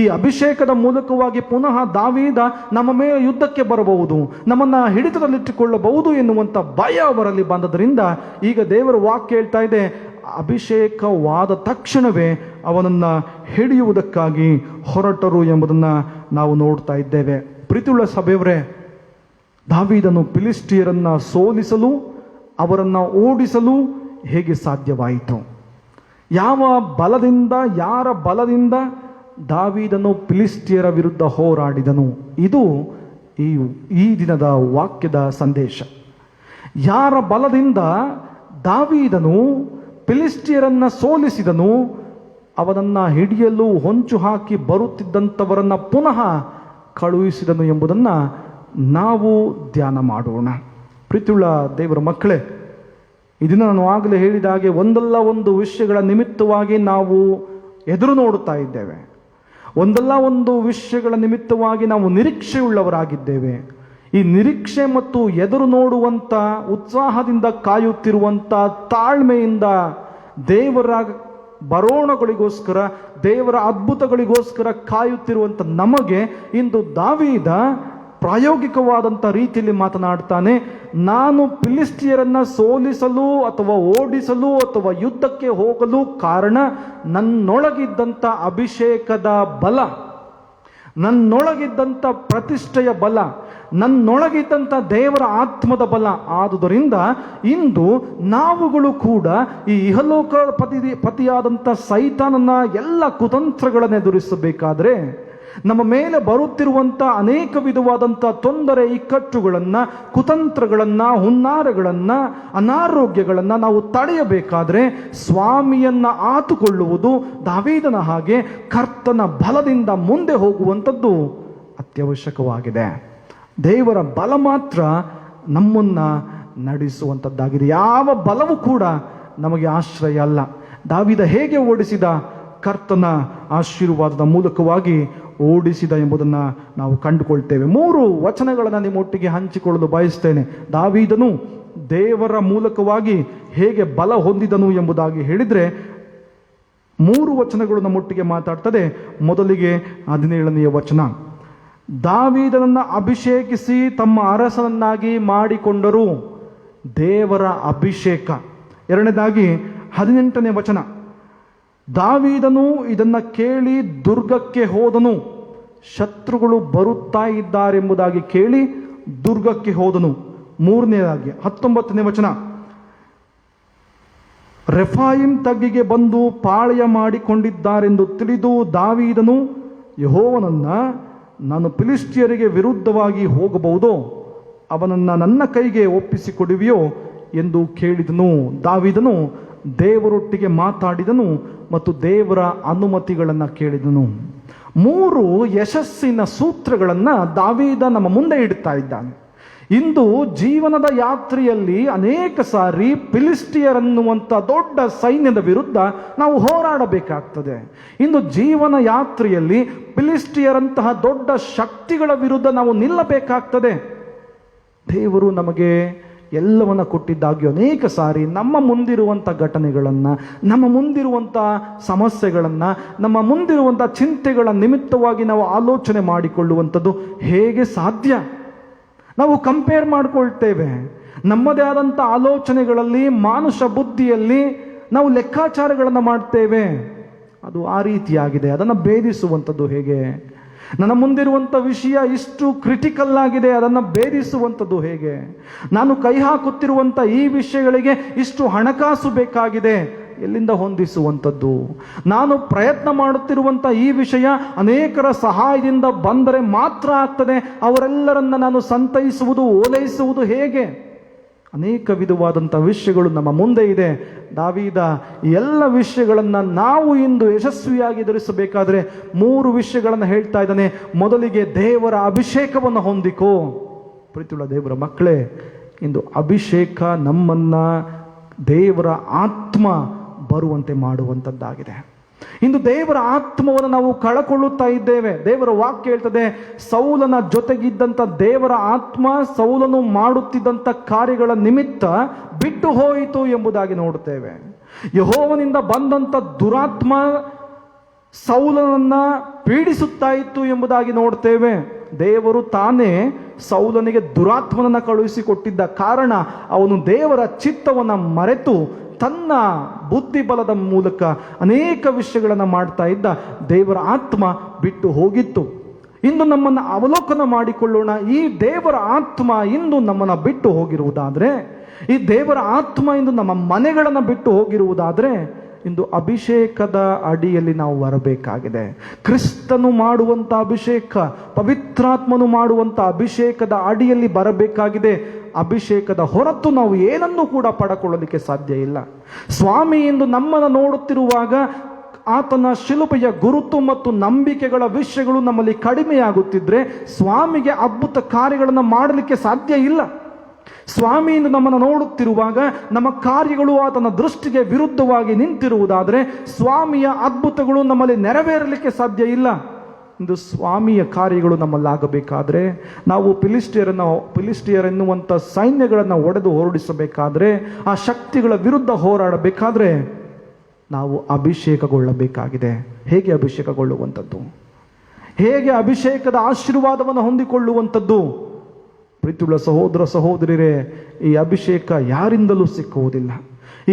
ಈ ಅಭಿಷೇಕದ ಮೂಲಕವಾಗಿ ಪುನಃ ದಾವೀದ ನಮ್ಮ ಮೇಲೆ ಯುದ್ಧಕ್ಕೆ ಬರಬಹುದು, ನಮ್ಮನ್ನು ಹಿಡಿತದಲ್ಲಿಟ್ಟುಕೊಳ್ಳಬಹುದು ಎನ್ನುವಂಥ ಭಯ ಅವರಲ್ಲಿ ಬಂದದರಿಂದ ಈಗ ದೇವರ ವಾಕ್ಯ ಹೇಳ್ತಾ ಇದೆ, ಅಭಿಷೇಕವಾದ ತಕ್ಷಣವೇ ಅವನನ್ನು ಹಿಡಿಯುವುದಕ್ಕಾಗಿ ಹೊರಟರು ಎಂಬುದನ್ನು ನಾವು ನೋಡ್ತಾ ಇದ್ದೇವೆ. ಪ್ರೀತಿಯುಳ್ಳ ಸಭೆಯವರೇ, ದಾವೀದನು ಫಿಲಿಸ್ಟಿಯರನ್ನು ಸೋಲಿಸಲು, ಅವರನ್ನು ಓಡಿಸಲು ಹೇಗೆ ಸಾಧ್ಯವಾಯಿತು? ಯಾವ ಬಲದಿಂದ, ಯಾರ ಬಲದಿಂದ ದಾವೀದನು ಫಿಲಿಸ್ಟಿಯರ ವಿರುದ್ಧ ಹೋರಾಡಿದನು? ಇದು ಈ ದಿನದ ವಾಕ್ಯದ ಸಂದೇಶ. ಯಾರ ಬಲದಿಂದ ದಾವೀದನು ಫಿಲಿಸ್ಟಿಯರನ್ನು ಸೋಲಿಸಿದನು, ಅವನನ್ನು ಹಿಡಿಯಲು ಹೊಂಚು ಹಾಕಿ ಬರುತ್ತಿದ್ದಂಥವರನ್ನು ಪುನಃ ಕಳುಹಿಸಿದನು ಎಂಬುದನ್ನು ನಾವು ಧ್ಯಾನ ಮಾಡೋಣ. ಪ್ರೀತಿಯುಳ್ಳ ದೇವರ ಮಕ್ಕಳೇ, ಇದನ್ನು ನಾನು ಆಗಲೇ ಹೇಳಿದ ಹಾಗೆ ಒಂದಲ್ಲ ಒಂದು ವಿಷಯಗಳ ನಿಮಿತ್ತವಾಗಿ ನಾವು ಎದುರು ನೋಡುತ್ತಾ ಇದ್ದೇವೆ. ಒಂದಲ್ಲ ಒಂದು ವಿಷಯಗಳ ನಿಮಿತ್ತವಾಗಿ ನಾವು ನಿರೀಕ್ಷೆಯುಳ್ಳವರಾಗಿದ್ದೇವೆ. ಈ ನಿರೀಕ್ಷೆ ಮತ್ತು ಎದುರು ನೋಡುವಂಥ ಉತ್ಸಾಹದಿಂದ ಕಾಯುತ್ತಿರುವಂಥ ತಾಳ್ಮೆಯಿಂದ ದೇವರ ಬರೋಣಗಳಿಗೋಸ್ಕರ, ದೇವರ ಅದ್ಭುತಗಳಿಗೋಸ್ಕರ ಕಾಯುತ್ತಿರುವಂಥ ನಮಗೆ ಇಂದು ದಾವೀದ ಪ್ರಾಯೋಗಿಕವಾದಂಥ ರೀತಿಯಲ್ಲಿ ಮಾತನಾಡ್ತಾನೆ. ನಾನು ಫಿಲಿಸ್ಟಿಯರನ್ನು ಸೋಲಿಸಲು ಅಥವಾ ಓಡಿಸಲು ಅಥವಾ ಯುದ್ಧಕ್ಕೆ ಹೋಗಲು ಕಾರಣ ನನ್ನೊಳಗಿದ್ದಂಥ ಅಭಿಷೇಕದ ಬಲ, ನನ್ನೊಳಗಿದ್ದಂಥ ಪ್ರತಿಷ್ಠೆಯ ಬಲ, ನನ್ನೊಳಗಿದ್ದಂಥ ದೇವರ ಆತ್ಮದ ಬಲ. ಆದುದರಿಂದ ಇಂದು ನಾವುಗಳು ಕೂಡ ಈ ಇಹಲೋಕ ಪತಿಯಾದಂಥ ಸೈತಾನನ ಎಲ್ಲ ಕುತಂತ್ರಗಳನ್ನು ಎದುರಿಸಬೇಕಾದ್ರೆ, ನಮ್ಮ ಮೇಲೆ ಬರುತ್ತಿರುವಂಥ ಅನೇಕ ವಿಧವಾದಂಥ ತೊಂದರೆ, ಇಕ್ಕಟ್ಟುಗಳನ್ನು, ಕುತಂತ್ರಗಳನ್ನು, ಹುನ್ನಾರಗಳನ್ನು, ಅನಾರೋಗ್ಯಗಳನ್ನು ನಾವು ತಡೆಯಬೇಕಾದ್ರೆ ಸ್ವಾಮಿಯನ್ನು ಆತುಕೊಳ್ಳುವುದು ದಾವೀದನ ಹಾಗೆ ಕರ್ತನ ಬಲದಿಂದ ಮುಂದೆ ಹೋಗುವಂಥದ್ದು ಅತ್ಯವಶ್ಯಕವಾಗಿದೆ. ದೇವರ ಬಲ ಮಾತ್ರ ನಮ್ಮನ್ನು ನಡೆಸುವಂಥದ್ದಾಗಿದೆ. ಯಾವ ಬಲವೂ ಕೂಡ ನಮಗೆ ಆಶ್ರಯ ಅಲ್ಲ. ದಾವೀದ ಹೇಗೆ ಓಡಿಸಿದ? ಕರ್ತನ ಆಶೀರ್ವಾದದ ಮೂಲಕವಾಗಿ ಓಡಿಸಿದ ಎಂಬುದನ್ನು ನಾವು ಕಂಡುಕೊಳ್ತೇವೆ. 3 ವಚನಗಳನ್ನು ನಿಮ್ಮೊಟ್ಟಿಗೆ ಹಂಚಿಕೊಳ್ಳಲು ಬಯಸ್ತೇನೆ. ದಾವೀದನು ದೇವರ ಮೂಲಕವಾಗಿ ಹೇಗೆ ಬಲ ಹೊಂದಿದನು ಎಂಬುದಾಗಿ ಹೇಳಿದರೆ 3 ವಚನಗಳು ನಮ್ಮೊಟ್ಟಿಗೆ ಮಾತಾಡ್ತದೆ. ಮೊದಲಿಗೆ 17ನೇ ವಚನ, ದಾವೀದನನ್ನು ಅಭಿಷೇಕಿಸಿ ತಮ್ಮ ಅರಸನನ್ನಾಗಿ ಮಾಡಿಕೊಂಡರು. ದೇವರ ಅಭಿಷೇಕ. ಎರಡನೇದಾಗಿ 18ನೇ ವಚನ, ದಾವೀದನು ಇದನ್ನು ಕೇಳಿ ದುರ್ಗಕ್ಕೆ ಹೋದನು. ಶತ್ರುಗಳು ಬರುತ್ತಾ ಇದ್ದಾರೆಂಬುದಾಗಿ ಕೇಳಿ ದುರ್ಗಕ್ಕೆ ಹೋದನು. ಮೂರನೇದಾಗಿ 19ನೇ ವಚನ, ರೆಫಾಯಿಮ್ ತಗ್ಗಿಗೆ ಬಂದು ಪಾಳೆಯ ಮಾಡಿಕೊಂಡಿದ್ದಾರೆಂದು ತಿಳಿದು ದಾವೀದನು ಯೆಹೋವನನ್ನ, ನಾನು ಫಿಲಿಷ್ಟಿಯರಿಗೆ ವಿರುದ್ಧವಾಗಿ ಹೋಗಬಹುದೋ, ಅವನನ್ನು ನನ್ನ ಕೈಗೆ ಒಪ್ಪಿಸಿಕೊಡುವಿಯೋ ಎಂದು ಕೇಳಿದನು. ದಾವೀದನು ದೇವರೊಟ್ಟಿಗೆ ಮಾತಾಡಿದನು ಮತ್ತು ದೇವರ ಅನುಮತಿಗಳನ್ನು ಕೇಳಿದನು. 3 ಯಶಸ್ಸಿನ ಸೂತ್ರಗಳನ್ನು ದಾವೀದ ನಮ್ಮ ಮುಂದೆ ಇಡ್ತಾ ಇದ್ದಾನೆ. ಇಂದು ಜೀವನದ ಯಾತ್ರೆಯಲ್ಲಿ ಅನೇಕ ಸಾರಿ ಫಿಲಿಷ್ಟಿಯರನ್ನುವಂಥ ದೊಡ್ಡ ಸೈನ್ಯದ ವಿರುದ್ಧ ನಾವು ಹೋರಾಡಬೇಕಾಗ್ತದೆ. ಇಂದು ಜೀವನ ಯಾತ್ರೆಯಲ್ಲಿ ಫಿಲಿಷ್ಟಿಯರಂತಹ ದೊಡ್ಡ ಶಕ್ತಿಗಳ ವಿರುದ್ಧ ನಾವು ನಿಲ್ಲಬೇಕಾಗ್ತದೆ. ದೇವರು ನಮಗೆ ಎಲ್ಲವನ್ನ ಕೊಟ್ಟಿದ್ದಾಗಿ ಅನೇಕ ಸಾರಿ ನಮ್ಮ ಮುಂದಿರುವಂಥ ಘಟನೆಗಳನ್ನು, ನಮ್ಮ ಮುಂದಿರುವಂಥ ಸಮಸ್ಯೆಗಳನ್ನು, ನಮ್ಮ ಮುಂದಿರುವಂಥ ಚಿಂತೆಗಳ ನಿಮಿತ್ತವಾಗಿ ನಾವು ಆಲೋಚನೆ ಮಾಡಿಕೊಳ್ಳುವಂಥದ್ದು ಹೇಗೆ ಸಾಧ್ಯ? ನಾವು ಕಂಪೇರ್ ಮಾಡಿಕೊಳ್ತೇವೆ. ನಮ್ಮದೇ ಆದಂಥ ಆಲೋಚನೆಗಳಲ್ಲಿ, ಮಾನುಷ ಬುದ್ಧಿಯಲ್ಲಿ ನಾವು ಲೆಕ್ಕಾಚಾರಗಳನ್ನು ಮಾಡ್ತೇವೆ. ಅದು ಆ ರೀತಿಯಾಗಿದೆ. ಅದನ್ನು ಭೇದಿಸುವಂಥದ್ದು ಹೇಗೆ? ನನ್ನ ಮುಂದಿರುವಂಥ ವಿಷಯ ಇಷ್ಟು ಕ್ರಿಟಿಕಲ್ ಆಗಿದೆ, ಅದನ್ನು ಭೇದಿಸುವಂಥದ್ದು ಹೇಗೆ? ನಾನು ಕೈ ಹಾಕುತ್ತಿರುವಂಥ ಈ ವಿಷಯಗಳಿಗೆ ಇಷ್ಟು ಹಣಕಾಸು ಬೇಕಾಗಿದೆ, ಎಲ್ಲಿಂದ ಹೊಂದಿಸುವಂಥದ್ದು? ನಾನು ಪ್ರಯತ್ನ ಮಾಡುತ್ತಿರುವಂಥ ಈ ವಿಷಯ ಅನೇಕರ ಸಹಾಯದಿಂದ ಬಂದರೆ ಮಾತ್ರ ಆಗ್ತದೆ, ಅವರೆಲ್ಲರನ್ನ ನಾನು ಸಂತೈಸುವುದು, ಓಲೈಸುವುದು ಹೇಗೆ? ಅನೇಕ ವಿಧವಾದಂಥ ವಿಷಯಗಳು ನಮ್ಮ ಮುಂದೆ ಇದೆ. ದಾವೀದ ಈ ಎಲ್ಲ ವಿಷಯಗಳನ್ನು ನಾವು ಇಂದು ಯಶಸ್ವಿಯಾಗಿ ಎದುರಿಸಬೇಕಾದ್ರೆ 3 ವಿಷಯಗಳನ್ನು ಹೇಳ್ತಾ ಇದ್ದಾನೆ. ಮೊದಲಿಗೆ ದೇವರ ಅಭಿಷೇಕವನ್ನು ಹೊಂದಿಕೋ. ಪ್ರೀತಿಯುಳ್ಳ ದೇವರ ಮಕ್ಕಳೇ, ಇಂದು ಅಭಿಷೇಕ ನಮ್ಮನ್ನ ದೇವರ ಆತ್ಮ ಬರುವಂತೆ ಮಾಡುವಂಥದ್ದಾಗಿದೆ. ಇಂದು ದೇವರ ಆತ್ಮವನ್ನು ನಾವು ಕಳಕೊಳ್ಳುತ್ತಾ ಇದ್ದೇವೆ. ದೇವರ ವಾಕ್ಯ ಹೇಳ್ತದೆ, ಸೌಲನ ಜೊತೆಗಿದ್ದಂಥ ದೇವರ ಆತ್ಮ ಸೌಲನು ಮಾಡುತ್ತಿದ್ದಂಥ ಕಾರ್ಯಗಳ ನಿಮಿತ್ತ ಬಿಟ್ಟು ಹೋಯಿತು ಎಂಬುದಾಗಿ ನೋಡುತ್ತೇವೆ. ಯೆಹೋವನಿಂದ ಬಂದಂಥ ದುರಾತ್ಮ ಸೌಲನನ್ನ ಪೀಡಿಸುತ್ತಾ ಇತ್ತು ಎಂಬುದಾಗಿ ನೋಡ್ತೇವೆ. ದೇವರು ತಾನೇ ಸೌಲನಿಗೆ ದುರಾತ್ಮನನ್ನು ಕಳುಹಿಸಿಕೊಟ್ಟಿದ್ದ ಕಾರಣ ಅವನು ದೇವರ ಚಿತ್ತವನ್ನು ಮರೆತು ತನ್ನ ಬುದ್ಧಿಬಲದ ಮೂಲಕ ಅನೇಕ ವಿಷಯಗಳನ್ನು ಮಾಡ್ತಾ ಇದ್ದ. ದೇವರ ಆತ್ಮ ಬಿಟ್ಟು ಹೋಗಿತ್ತು. ಇಂದು ನಮ್ಮನ್ನು ಅವಲೋಕನ ಮಾಡಿಕೊಳ್ಳೋಣ. ಈ ದೇವರ ಆತ್ಮ ಇಂದು ನಮ್ಮನ್ನು ಬಿಟ್ಟು ಹೋಗಿರುವುದಾದರೆ, ಈ ದೇವರ ಆತ್ಮ ಇಂದು ನಮ್ಮ ಮನೆಗಳನ್ನು ಬಿಟ್ಟು ಹೋಗಿರುವುದಾದರೆ, ಇಂದು ಅಭಿಷೇಕದ ಅಡಿಯಲ್ಲಿ ನಾವು ಬರಬೇಕಾಗಿದೆ. ಕ್ರಿಸ್ತನು ಮಾಡುವಂಥ ಅಭಿಷೇಕ, ಪವಿತ್ರಾತ್ಮನು ಮಾಡುವಂಥ ಅಭಿಷೇಕದ ಅಡಿಯಲ್ಲಿ ಬರಬೇಕಾಗಿದೆ. ಅಭಿಷೇಕದ ಹೊರತು ನಾವು ಏನನ್ನೂ ಕೂಡ ಪಡಕೊಳ್ಳಲಿಕ್ಕೆ ಸಾಧ್ಯ ಇಲ್ಲ. ಸ್ವಾಮಿ ಎಂದು ನಮ್ಮನ್ನು ನೋಡುತ್ತಿರುವಾಗ ಆತನ ಶಿಲುಬೆಯ ಗುರುತು ಮತ್ತು ನಂಬಿಕೆಗಳ ವಿಷಯಗಳು ನಮ್ಮಲ್ಲಿ ಕಡಿಮೆಯಾಗುತ್ತಿದ್ರೆ ಸ್ವಾಮಿಗೆ ಅದ್ಭುತ ಕಾರ್ಯಗಳನ್ನು ಮಾಡಲಿಕ್ಕೆ ಸಾಧ್ಯ ಇಲ್ಲ. ಸ್ವಾಮಿಯಿಂದ ನಮ್ಮನ್ನು ನೋಡುತ್ತಿರುವಾಗ ನಮ್ಮ ಕಾರ್ಯಗಳು ಆತನ ದೃಷ್ಟಿಗೆ ವಿರುದ್ಧವಾಗಿ ನಿಂತಿರುವುದಾದರೆ ಸ್ವಾಮಿಯ ಅದ್ಭುತಗಳು ನಮ್ಮಲ್ಲಿ ನೆರವೇರಲಿಕ್ಕೆ ಸಾಧ್ಯ ಇಲ್ಲ. ಇಂದು ಸ್ವಾಮಿಯ ಕಾರ್ಯಗಳು ನಮ್ಮಲ್ಲಾಗಬೇಕಾದ್ರೆ, ನಾವು ಫಿಲಿಷ್ಟಿಯರೆನ್ನುವಂಥ ಸೈನ್ಯಗಳನ್ನು ಒಡೆದು ಹೊರಡಿಸಬೇಕಾದ್ರೆ, ಆ ಶಕ್ತಿಗಳ ವಿರುದ್ಧ ಹೋರಾಡಬೇಕಾದ್ರೆ ನಾವು ಅಭಿಷೇಕಗೊಳ್ಳಬೇಕಾಗಿದೆ. ಹೇಗೆ ಅಭಿಷೇಕಗೊಳ್ಳುವಂಥದ್ದು? ಹೇಗೆ ಅಭಿಷೇಕದ ಆಶೀರ್ವಾದವನ್ನು ಹೊಂದಿಕೊಳ್ಳುವಂಥದ್ದು? ಪ್ರೀತಿಯುಳ್ಳ ಸಹೋದರ ಸಹೋದರಿಯರೇ, ಈ ಅಭಿಷೇಕ ಯಾರಿಂದಲೂ ಸಿಕ್ಕುವುದಿಲ್ಲ.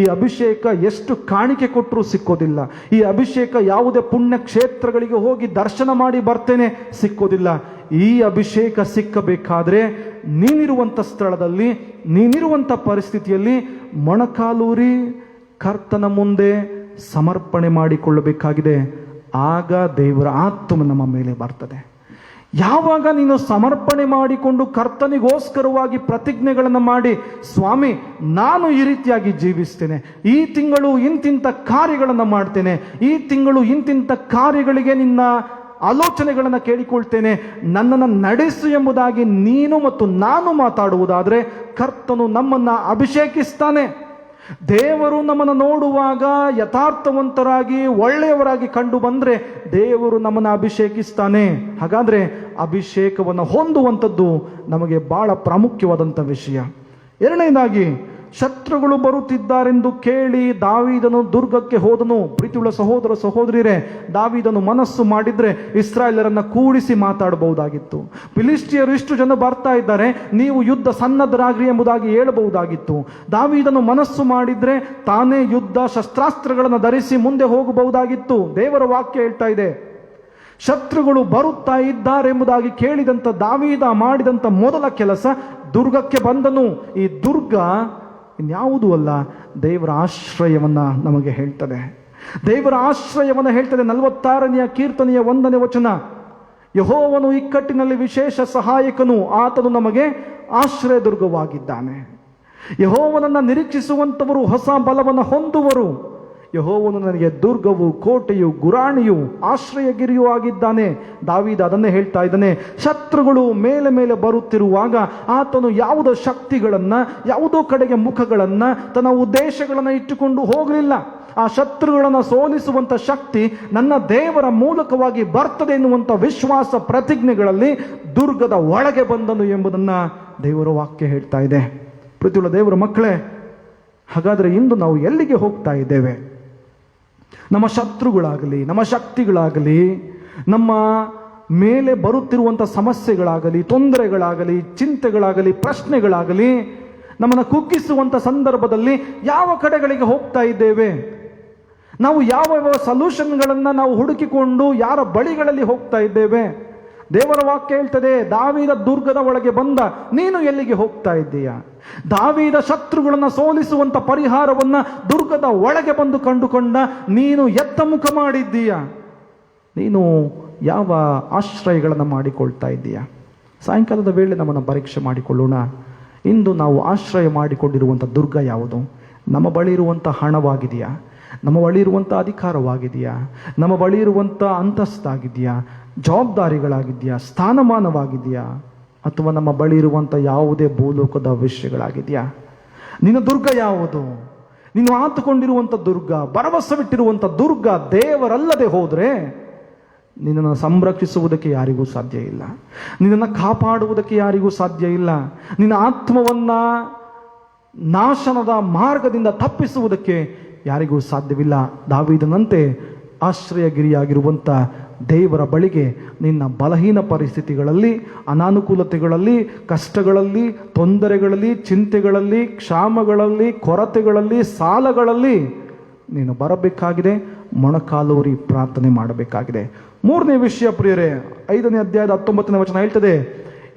ಈ ಅಭಿಷೇಕ ಎಷ್ಟು ಕಾಣಿಕೆ ಕೊಟ್ಟರೂ ಸಿಕ್ಕೋದಿಲ್ಲ. ಈ ಅಭಿಷೇಕ ಯಾವುದೇ ಪುಣ್ಯ ಕ್ಷೇತ್ರಗಳಿಗೆ ಹೋಗಿ ದರ್ಶನ ಮಾಡಿ ಬರ್ತೇನೆ ಸಿಕ್ಕೋದಿಲ್ಲ. ಈ ಅಭಿಷೇಕ ಸಿಕ್ಕಬೇಕಾದ್ರೆ ನೀನಿರುವಂಥ ಸ್ಥಳದಲ್ಲಿ, ನೀನಿರುವಂಥ ಪರಿಸ್ಥಿತಿಯಲ್ಲಿ ಮೊಣಕಾಲೂರಿ ಕರ್ತನ ಮುಂದೆ ಸಮರ್ಪಣೆ ಮಾಡಿಕೊಳ್ಳಬೇಕಾಗಿದೆ. ಆಗ ದೇವರ ಆತ್ಮ ನಮ್ಮ ಮೇಲೆ ಬರ್ತದೆ. ಯಾವಾಗ ನೀನು ಸಮರ್ಪಣೆ ಮಾಡಿಕೊಂಡು ಕರ್ತನಿಗೋಸ್ಕರವಾಗಿ ಪ್ರತಿಜ್ಞೆಗಳನ್ನು ಮಾಡಿ, ಸ್ವಾಮಿ ನಾನು ಈ ರೀತಿಯಾಗಿ ಜೀವಿಸ್ತೇನೆ, ಈ ತಿಂಗಳು ಇಂತಿಂಥ ಕಾರ್ಯಗಳನ್ನು ಮಾಡ್ತೇನೆ, ಈ ತಿಂಗಳು ಇಂತಿಂಥ ಕಾರ್ಯಗಳಿಗೆ ನಿನ್ನ ಆಲೋಚನೆಗಳನ್ನು ಕೇಳಿಕೊಳ್ತೇನೆ, ನನ್ನನ್ನು ನಡೆಸು ಎಂಬುದಾಗಿ ನೀನು ಮತ್ತು ನಾನು ಮಾತಾಡುವುದಾದರೆ ಕರ್ತನು ನಮ್ಮನ್ನು ಅಭಿಷೇಕಿಸ್ತಾನೆ. ದೇವರು ನಮ್ಮನ್ನು ನೋಡುವಾಗ ಯಥಾರ್ಥವಂತರಾಗಿ ಒಳ್ಳೆಯವರಾಗಿ ಕಂಡು ಬಂದ್ರೆ ದೇವರು ನಮ್ಮನ್ನು ಅಭಿಷೇಕಿಸ್ತಾನೆ. ಹಾಗಾದ್ರೆ ಅಭಿಷೇಕವನ್ನು ಹೊಂದುವಂಥದ್ದು ನಮಗೆ ಬಹಳ ಪ್ರಾಮುಖ್ಯವಾದಂಥ ವಿಷಯ. ಎರಡನೇದಾಗಿ, ಶತ್ರುಗಳು ಬರುತ್ತಿದ್ದಾರೆಂದು ಕೇಳಿ ದಾವೀದನು ದುರ್ಗಕ್ಕೆ ಹೋದನು. ಪ್ರೀತಿಯುಳ್ಳ ಸಹೋದರ ಸಹೋದರಿಯರೇ, ದಾವೀದನು ಮನಸ್ಸು ಮಾಡಿದ್ರೆ ಇಸ್ರಾಯೇಲರನ್ನ ಕೂಡಿಸಿ ಮಾತಾಡಬಹುದಾಗಿತ್ತು. ಫಿಲಿಸ್ಟಿಯರು ಇಷ್ಟು ಜನ ಬರ್ತಾ ಇದ್ದಾರೆ, ನೀವು ಯುದ್ಧ ಸನ್ನದ್ಧರಾಗ್ರಿ ಎಂಬುದಾಗಿ ಹೇಳಬಹುದಾಗಿತ್ತು. ದಾವೀದನು ಮನಸ್ಸು ಮಾಡಿದ್ರೆ ತಾನೇ ಯುದ್ಧ ಶಸ್ತ್ರಾಸ್ತ್ರಗಳನ್ನು ಧರಿಸಿ ಮುಂದೆ ಹೋಗಬಹುದಾಗಿತ್ತು. ದೇವರ ವಾಕ್ಯ ಹೇಳ್ತಾ ಇದೆ, ಶತ್ರುಗಳು ಬರುತ್ತಾ ಇದ್ದಾರೆಂಬುದಾಗಿ ಕೇಳಿದಂಥ ದಾವೀದ ಮಾಡಿದಂಥ ಮೊದಲ ಕೆಲಸ ದುರ್ಗಕ್ಕೆ ಬಂದನು. ಈ ದುರ್ಗ ಇನ್ಯಾವುದೂ ಅಲ್ಲ, ದೇವರ ಆಶ್ರಯವನ್ನ ನಮಗೆ ಹೇಳ್ತದೆ. ದೇವರ ಆಶ್ರಯವನ್ನ ಹೇಳ್ತದೆ. 46ನೇ ಕೀರ್ತನೆಯ 1ನೇ ವಚನ, ಯೆಹೋವನು ಇಕ್ಕಟ್ಟಿನಲ್ಲಿ ವಿಶೇಷ ಸಹಾಯಕನು, ಆತನು ನಮಗೆ ಆಶ್ರಯ ದುರ್ಗವಾಗಿದ್ದಾನೆ. ಯೆಹೋವನನ್ನ ನಿರೀಕ್ಷಿಸುವಂತವರು ಹೊಸ ಬಲವನ್ನು ಹೊಂದುವರು. ಯೆಹೋವನು ನನಗೆ ದುರ್ಗವು, ಕೋಟೆಯು, ಗುರಾಣಿಯು, ಆಶ್ರಯಗಿರಿಯೂ ಆಗಿದ್ದಾನೆ. ದಾವೀದ ಅದನ್ನೇ ಹೇಳ್ತಾ ಇದ್ದಾನೆ. ಶತ್ರುಗಳು ಮೇಲೆ ಮೇಲೆ ಬರುತ್ತಿರುವಾಗ ಆತನು ಯಾವುದೋ ಶಕ್ತಿಗಳನ್ನ, ಯಾವುದೋ ಕಡೆಗೆ ಮುಖಗಳನ್ನ, ತನ್ನ ಉದ್ದೇಶಗಳನ್ನ ಇಟ್ಟುಕೊಂಡು ಹೋಗಲಿಲ್ಲ. ಆ ಶತ್ರುಗಳನ್ನು ಸೋಲಿಸುವಂತ ಶಕ್ತಿ ನನ್ನ ದೇವರ ಮೂಲಕವಾಗಿ ಬರ್ತದೆ ಎನ್ನುವಂತ ವಿಶ್ವಾಸ ಪ್ರತಿಜ್ಞೆಗಳಲ್ಲಿ ದುರ್ಗದ ಒಳಗೆ ಬಂದನು ಎಂಬುದನ್ನ ದೇವರ ವಾಕ್ಯ ಹೇಳ್ತಾ ಇದೆ. ಪ್ರತಿಯೊಬ್ಬ ದೇವರ ಮಕ್ಕಳೇ, ಹಾಗಾದ್ರೆ ಇಂದು ನಾವು ಎಲ್ಲಿಗೆ ಹೋಗ್ತಾ ಇದ್ದೇವೆ? ನಮ್ಮ ಶತ್ರುಗಳಾಗಲಿ, ನಮ್ಮ ಶಕ್ತಿಗಳಾಗಲಿ, ನಮ್ಮ ಮೇಲೆ ಬರುತ್ತಿರುವಂಥ ಸಮಸ್ಯೆಗಳಾಗಲಿ, ತೊಂದರೆಗಳಾಗಲಿ, ಚಿಂತೆಗಳಾಗಲಿ, ಪ್ರಶ್ನೆಗಳಾಗಲಿ, ನಮ್ಮನ್ನು ಕುಗ್ಗಿಸುವಂಥ ಸಂದರ್ಭದಲ್ಲಿ ಯಾವ ಕಡೆಗಳಿಗೆ ಹೋಗ್ತಾ ಇದ್ದೇವೆ? ನಾವು ಯಾವ ಸೊಲ್ಯೂಷನ್ಗಳನ್ನು ನಾವು ಹುಡುಕಿಕೊಂಡು ಯಾರ ಬಳಿಗಳಲ್ಲಿ ಹೋಗ್ತಾ ಇದ್ದೇವೆ? ದೇವರ ವಾಕ್ಯ ಹೇಳ್ತದೆ, ದಾವೀದ ದುರ್ಗದ ಒಳಗೆ ಬಂದ, ನೀನು ಎಲ್ಲಿಗೆ ಹೋಗ್ತಾ ಇದ್ದೀಯಾ? ದಾವೀದ ಶತ್ರುಗಳನ್ನು ಸೋಲಿಸುವಂತ ಪರಿಹಾರವನ್ನ ದುರ್ಗದ ಒಳಗೆ ಬಂದು ಕಂಡುಕೊಂಡ, ನೀನು ಎತ್ತ ಮುಖ ಮಾಡಿದ್ದೀಯಾ? ನೀನು ಯಾವ ಆಶ್ರಯಗಳನ್ನು ಮಾಡಿಕೊಳ್ತಾ ಇದ್ದೀಯಾ? ಸಾಯಂಕಾಲದ ವೇಳೆ ನಮ್ಮನ್ನು ಪರೀಕ್ಷೆ ಮಾಡಿಕೊಳ್ಳೋಣ. ಇಂದು ನಾವು ಆಶ್ರಯ ಮಾಡಿಕೊಂಡಿರುವಂಥ ದುರ್ಗ ಯಾವುದು? ನಮ್ಮ ಬಳಿ ಇರುವಂಥ ಹಣವಾಗಿದೆಯಾ? ನಮ್ಮ ಬಳಿ ಇರುವಂಥ ಅಧಿಕಾರವಾಗಿದೆಯಾ? ನಮ್ಮ ಬಳಿ ಇರುವಂಥ ಅಂತಸ್ತಾಗಿದೆಯಾ? ಜವಾಬ್ದಾರಿಗಳಾಗಿದೆಯಾ? ಸ್ಥಾನಮಾನವಾಗಿದೆಯಾ? ಅಥವಾ ನಮ್ಮ ಬಳಿ ಇರುವಂಥ ಯಾವುದೇ ಭೂಲೋಕದ ವಿಷಯಗಳಾಗಿದೆಯಾ? ನಿನ್ನ ದುರ್ಗ ಯಾವುದು? ನೀನು ಆತುಕೊಂಡಿರುವಂಥ ದುರ್ಗ, ಭರವಸವಿಟ್ಟಿರುವಂಥ ದುರ್ಗ ದೇವರಲ್ಲದೆ ಹೋದರೆ ನಿನ್ನನ್ನು ಸಂರಕ್ಷಿಸುವುದಕ್ಕೆ ಯಾರಿಗೂ ಸಾಧ್ಯ ಇಲ್ಲ. ನಿನ್ನನ್ನು ಕಾಪಾಡುವುದಕ್ಕೆ ಯಾರಿಗೂ ಸಾಧ್ಯ ಇಲ್ಲ. ನಿನ್ನ ಆತ್ಮವನ್ನ ನಾಶನದ ಮಾರ್ಗದಿಂದ ತಪ್ಪಿಸುವುದಕ್ಕೆ ಯಾರಿಗೂ ಸಾಧ್ಯವಿಲ್ಲ. ದಾವೀದನಂತೆ ಆಶ್ರಯಗಿರಿಯಾಗಿರುವಂಥ ದೇವರ ಬಳಿಗೆ ನಿನ್ನ ಬಲಹೀನ ಪರಿಸ್ಥಿತಿಗಳಲ್ಲಿ, ಅನಾನುಕೂಲತೆಗಳಲ್ಲಿ, ಕಷ್ಟಗಳಲ್ಲಿ, ತೊಂದರೆಗಳಲ್ಲಿ, ಚಿಂತೆಗಳಲ್ಲಿ, ಕ್ಷಾಮಗಳಲ್ಲಿ, ಕೊರತೆಗಳಲ್ಲಿ, ಸಾಲಗಳಲ್ಲಿ ನೀನು ಬರಬೇಕಾಗಿದೆ. ಮೊಣಕಾಲೂರಿ ಪ್ರಾರ್ಥನೆ ಮಾಡಬೇಕಾಗಿದೆ. ಮೂರನೇ ವಿಷಯ ಪ್ರಿಯರೇ, 5ನೇ ಅಧ್ಯಾಯದ 19ನೇ ವಚನ ಹೇಳ್ತದೆ,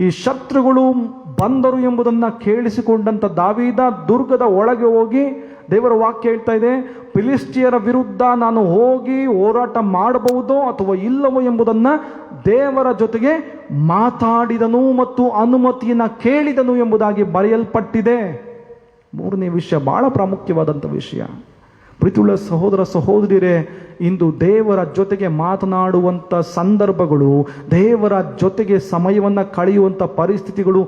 ಈ ಶತ್ರುಗಳು ಬಂದರು ಎಂಬುದನ್ನು ಕೇಳಿಸಿಕೊಂಡಂತ ದಾವೀದ ದುರ್ಗದ ಒಳಗೆ ಹೋಗಿ, ದೇವರ ವಾಕ್ಯ ಹೇಳ್ತಾ ಇದೆ, ಫಿಲಿಸ್ಟಿಯರ ವಿರುದ್ಧ ನಾನು ಹೋಗಿ ಹೋರಾಟ ಮಾಡಬಹುದೋ ಅಥವಾ ಇಲ್ಲವೋ ಎಂಬುದನ್ನು ದೇವರ ಜೊತೆಗೆ ಮಾತಾಡಿದನು ಮತ್ತು ಅನುಮತಿಯನ್ನು ಕೇಳಿದನು ಎಂಬುದಾಗಿ ಬರೆಯಲ್ಪಟ್ಟಿದೆ. ಮೂರನೇ ವಿಷಯ ಬಹಳ ಪ್ರಾಮುಖ್ಯವಾದಂಥ ವಿಷಯ. ಪ್ರೀತಿಯುಳ್ಳ ಸಹೋದರ ಸಹೋದರಿಯರೇ, ಇಂದು ದೇವರ ಜೊತೆಗೆ ಮಾತನಾಡುವಂಥ ಸಂದರ್ಭಗಳು, ದೇವರ ಜೊತೆಗೆ ಸಮಯವನ್ನು ಕಳೆಯುವಂಥ ಪರಿಸ್ಥಿತಿಗಳು